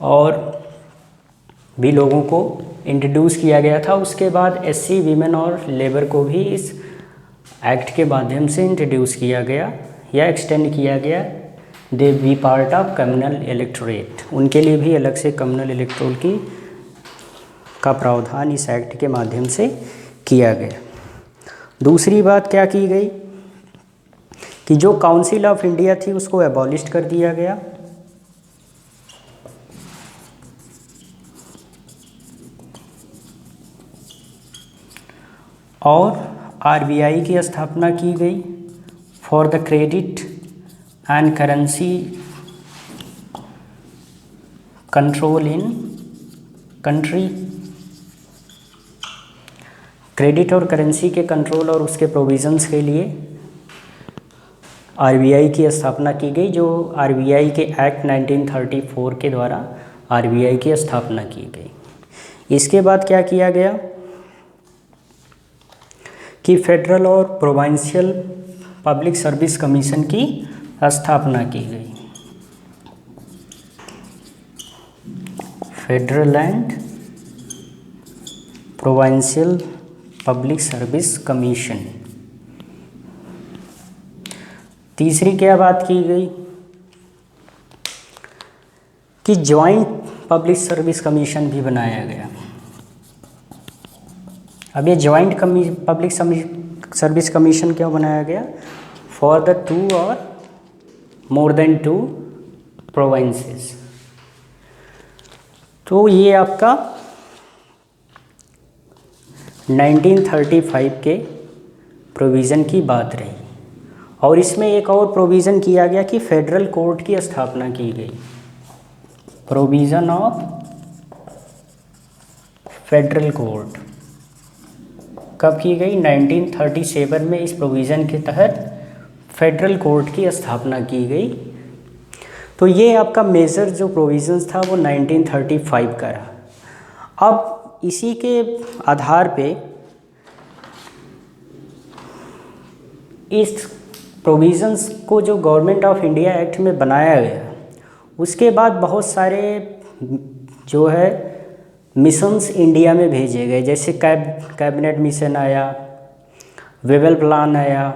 और भी लोगों को इंट्रोड्यूस किया गया था। उसके बाद एससी, विमेन और लेबर को भी इस एक्ट के माध्यम से इंट्रोड्यूस किया गया या एक्सटेंड किया गया। दे B part of communal electorate, उनके लिए भी अलग से कम्युनल इलेक्टोरेट का प्रावधान इस एक्ट के माध्यम से किया गया। दूसरी बात क्या की गई कि जो काउंसिल ऑफ इंडिया थी उसको एबॉलिश कर दिया गया। और आरबीआई की स्थापना की गई for the credit and currency control in country. Credit और करेंसी के कंट्रोल और उसके प्रोविज़न्स के लिए आरबीआई की स्थापना की गई, जो आरबीआई के एक्ट 1934 के द्वारा आरबीआई की स्थापना की गई। इसके बाद क्या किया गया कि फेडरल और प्रोविंशियल पब्लिक सर्विस कमीशन की स्थापना की गई। Federal and provincial public service commission. तीसरी क्या बात की गई कि जॉइंट पब्लिक सर्विस कमीशन भी बनाया गया। अब ये जॉइंट पब्लिक सर्विस कमीशन क्यों बनाया गया? फॉर द 2 और मोर देन 2 प्रोविंसेस। तो ये आपका 1935 के प्रोविज़न की बात रही। और इसमें एक और प्रोविज़न किया गया कि फेडरल कोर्ट की स्थापना की गई। प्रोविज़न ऑफ फेडरल कोर्ट कब की गई? 1937 में इस प्रोविज़न के तहत फेडरल कोर्ट की स्थापना की गई। तो ये आपका मेजर जो प्रोविज़न्स था वो 1935 का रहा। अब इसी के आधार पे इस प्रोविज़न्स को जो गवर्नमेंट ऑफ इंडिया एक्ट में बनाया गया, उसके बाद बहुत सारे जो है मिशंस इंडिया में भेजे गए। जैसे कैबिनेट मिशन आया, वेबल प्लान आया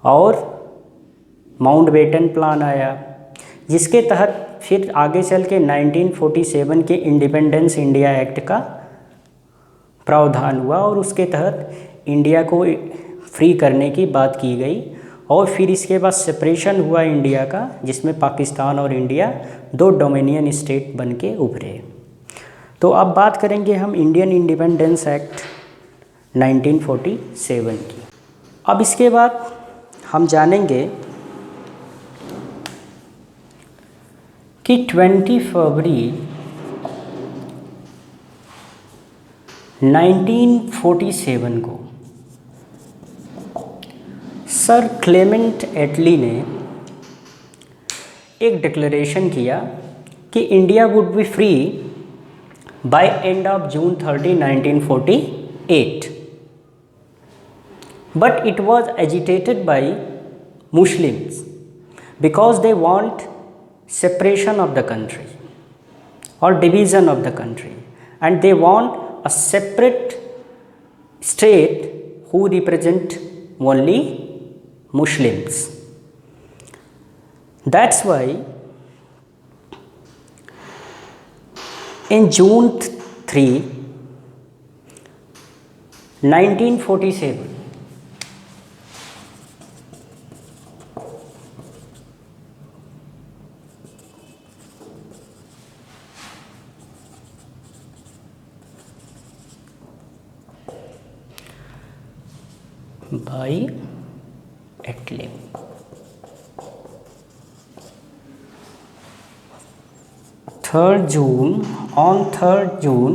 और माउंटबेटन प्लान आया, जिसके तहत फिर आगे चल के 1947 के इंडिपेंडेंस इंडिया एक्ट का प्रावधान हुआ और उसके तहत इंडिया को फ्री करने की बात की गई। और फिर इसके बाद सेपरेशन हुआ इंडिया का, जिसमें पाकिस्तान और इंडिया 2 डोमिनियन स्टेट बन के उभरे। तो अब बात करेंगे हम इंडियन इंडिपेंडेंस एक्ट 1947 की। अब इसके बाद हम जानेंगे कि 20 फरवरी 1947 को सर क्लेमेंट एटली ने एक डिक्लेरेशन किया कि India would be free by end of June 30, 1948, but it was agitated by Muslims because they want separation of the country or division of the country, and they want a separate state who represent only Muslims. That's why in June 3, 1947, by Attlee, on 3rd June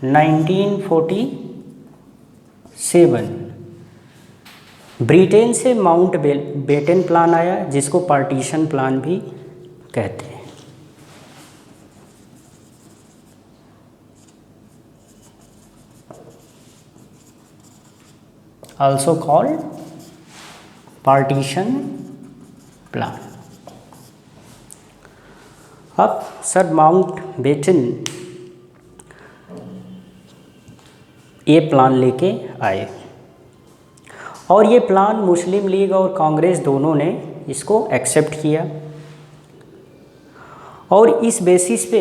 1947 Britain से माउंट बेटन प्लान आया, जिसको पार्टीशन प्लान भी कहते हैं। also called partition plan। अब सर माउंट बेटन ये प्लान लेके आए और ये प्लान मुस्लिम लीग और कांग्रेस दोनों ने इसको एक्सेप्ट किया और इस बेसिस पे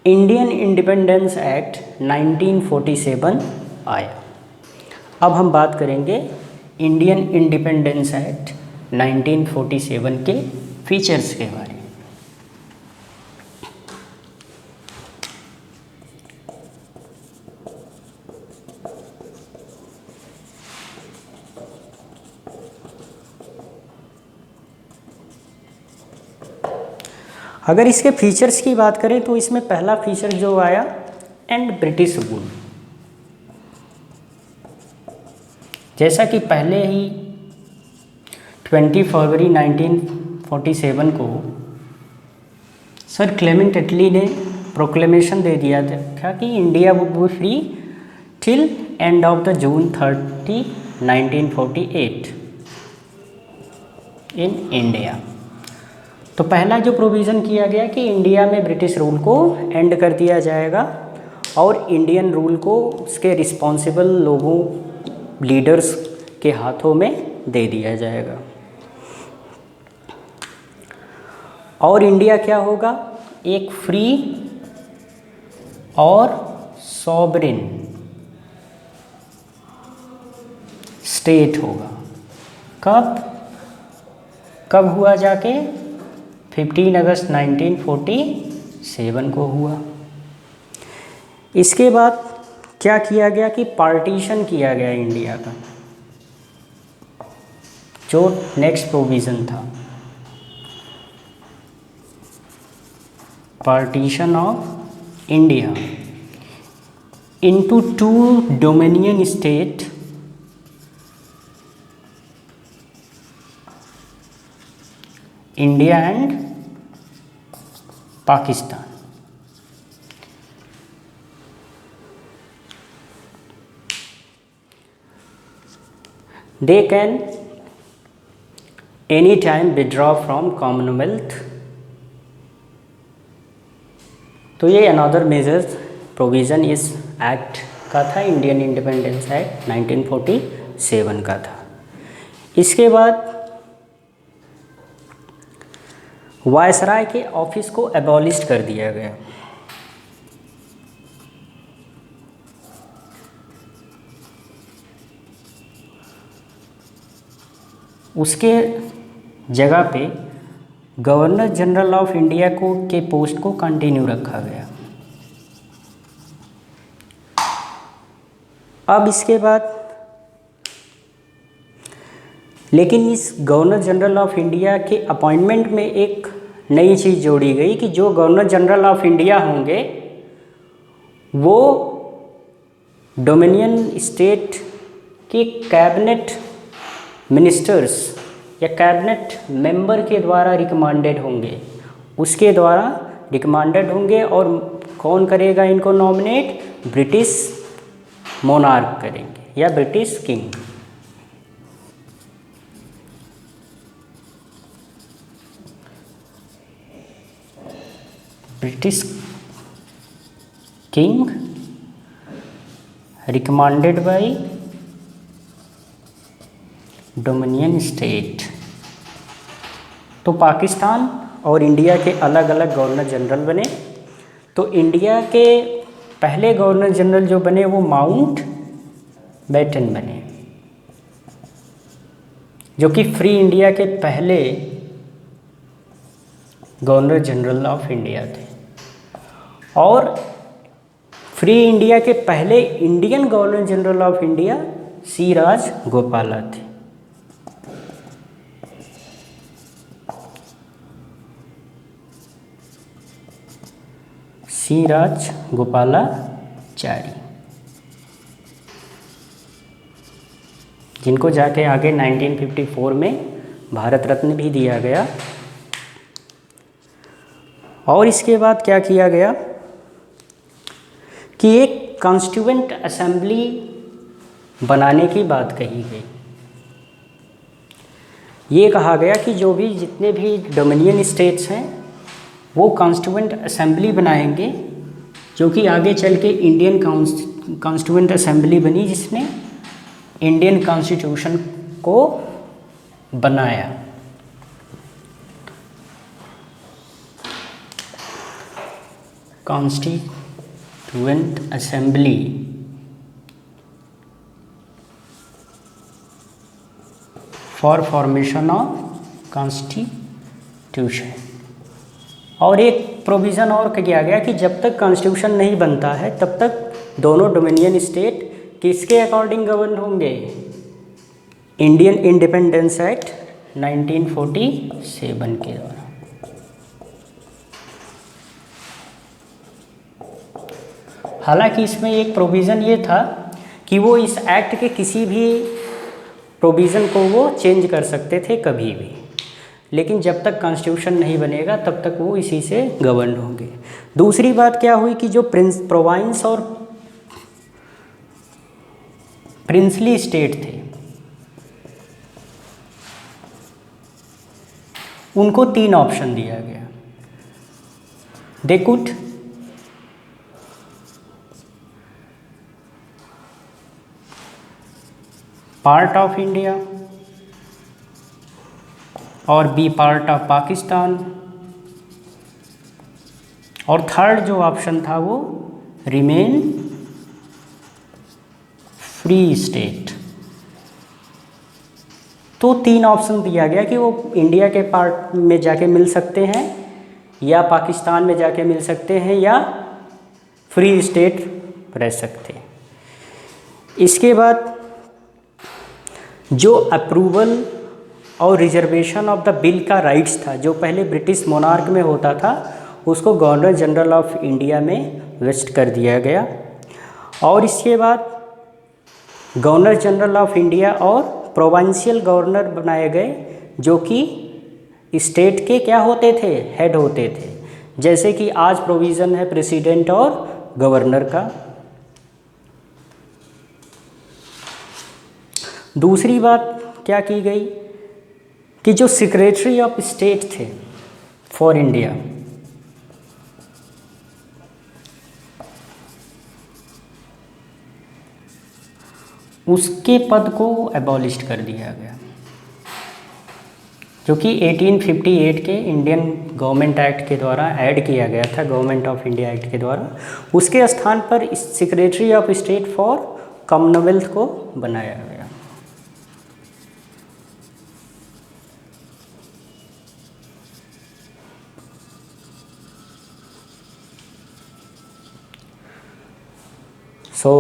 इंडियन इंडिपेंडेंस एक्ट 1947 आया। अब हम बात करेंगे इंडियन इंडिपेंडेंस एक्ट 1947 के फीचर्स के बारे में। अगर इसके फीचर्स की बात करें तो इसमें पहला फीचर जो आया, एंड ब्रिटिश रूल। जैसा कि पहले ही 20 फरवरी 1947 को सर क्लेमेंट एटली ने प्रोक्लेमेशन दे दिया था कि India would be free till end of the June 30, 1948 in India. तो पहला जो प्रोविज़न किया गया कि इंडिया में ब्रिटिश रूल को एंड कर दिया जाएगा और इंडियन रूल को उसके रिस्पॉन्सिबल लोगों, लीडर्स के हाथों में दे दिया जाएगा। और इंडिया क्या होगा? एक फ्री और सॉवरेन स्टेट होगा। कब हुआ जाके? 15 अगस्त 1947 को हुआ। इसके बाद क्या किया गया कि पार्टीशन किया गया इंडिया का, जो नेक्स्ट प्रोविज़न था, partition of India into 2 dominion state, India and Pakistan. They can anytime withdraw from Commonwealth। तो ये अनदर मेजर प्रोविज़न इस एक्ट का था, इंडियन इंडिपेंडेंस एक्ट 1947 का था। इसके बाद वायसराय के ऑफिस को एबॉलिश कर दिया गया। उसके जगह पे गवर्नर जनरल ऑफ इंडिया के पोस्ट को कंटिन्यू रखा गया। अब इसके बाद लेकिन इस गवर्नर जनरल ऑफ इंडिया के अपॉइंटमेंट में एक नई चीज़ जोड़ी गई कि जो गवर्नर जनरल ऑफ इंडिया होंगे वो डोमिनियन स्टेट के कैबिनेट मिनिस्टर्स या कैबिनेट मेंबर के द्वारा रिकमेंडेड होंगे, उसके द्वारा रिकमेंडेड होंगे। और कौन करेगा इनको नॉमिनेट? ब्रिटिश मोनार्क करेंगे या British king. British king recommended by dominion state. तो पाकिस्तान और इंडिया के अलग अलग गवर्नर जनरल बने। तो इंडिया के पहले गवर्नर जनरल जो बने वो माउंट बैटन बने, जो कि फ्री इंडिया के पहले गवर्नर जनरल ऑफ इंडिया थे। और फ्री इंडिया के पहले Indian governor general of India C Rajagopala थे। सी राजगोपालाचारी, जिनको जाके आगे 1954 में भारत रत्न भी दिया गया। और इसके बाद क्या किया गया कि एक कॉन्स्टिट्यूएंट असेंबली बनाने की बात कही गई। ये कहा गया कि जो भी जितने भी डोमिनियन स्टेट्स हैं वो कॉन्स्टिट्यूएंट असेंबली बनाएंगे, जो कि आगे चल के इंडियन कॉन्स्टिट्यूएंट असेंबली बनी, जिसने इंडियन कॉन्स्टिट्यूशन को बनाया। Constituent assembly for formation of constitution. और एक प्रोविज़न और किया गया कि जब तक कॉन्स्टिट्यूशन नहीं बनता है तब तक दोनों डोमिनियन स्टेट किसके अकॉर्डिंग गवर्न होंगे? इंडियन इंडिपेंडेंस एक्ट 1947 के द्वारा। हालांकि इसमें एक प्रोविज़न ये था कि वो इस एक्ट के किसी भी प्रोविज़न को वो चेंज कर सकते थे कभी भी, लेकिन जब तक कॉन्स्टिट्यूशन नहीं बनेगा तब तक वो इसी से गवर्न होंगे। दूसरी बात क्या हुई कि जो प्रोविंस और प्रिंसली स्टेट थे उनको 3 ऑप्शन दिया गया। They could part of India और बी पार्ट ऑफ पाकिस्तान, और थर्ड जो ऑप्शन था वो रिमेन फ्री स्टेट। तो 3 ऑप्शन दिया गया कि वो इंडिया के पार्ट में जाके मिल सकते हैं या पाकिस्तान में जाके मिल सकते हैं या फ्री स्टेट रह सकते हैं। इसके बाद जो अप्रूवल और रिजर्वेशन ऑफ द बिल का राइट्स था जो पहले ब्रिटिश मोनार्क में होता था उसको गवर्नर जनरल ऑफ इंडिया में वेस्ट कर दिया गया। और इसके बाद गवर्नर जनरल ऑफ इंडिया और प्रोविंशियल गवर्नर बनाए गए जो कि स्टेट के क्या होते थे? हेड होते थे। जैसे कि आज प्रोविज़न है प्रेसिडेंट और गवर्नर का। दूसरी बात क्या की गई कि जो सेक्रेटरी ऑफ स्टेट थे फॉर इंडिया उसके पद को एबॉलिश कर दिया गया, जो कि 1858 के इंडियन गवर्नमेंट एक्ट के द्वारा ऐड किया गया था, गवर्नमेंट ऑफ इंडिया एक्ट के द्वारा। उसके स्थान पर secretary of state for Commonwealth को बनाया गया। सो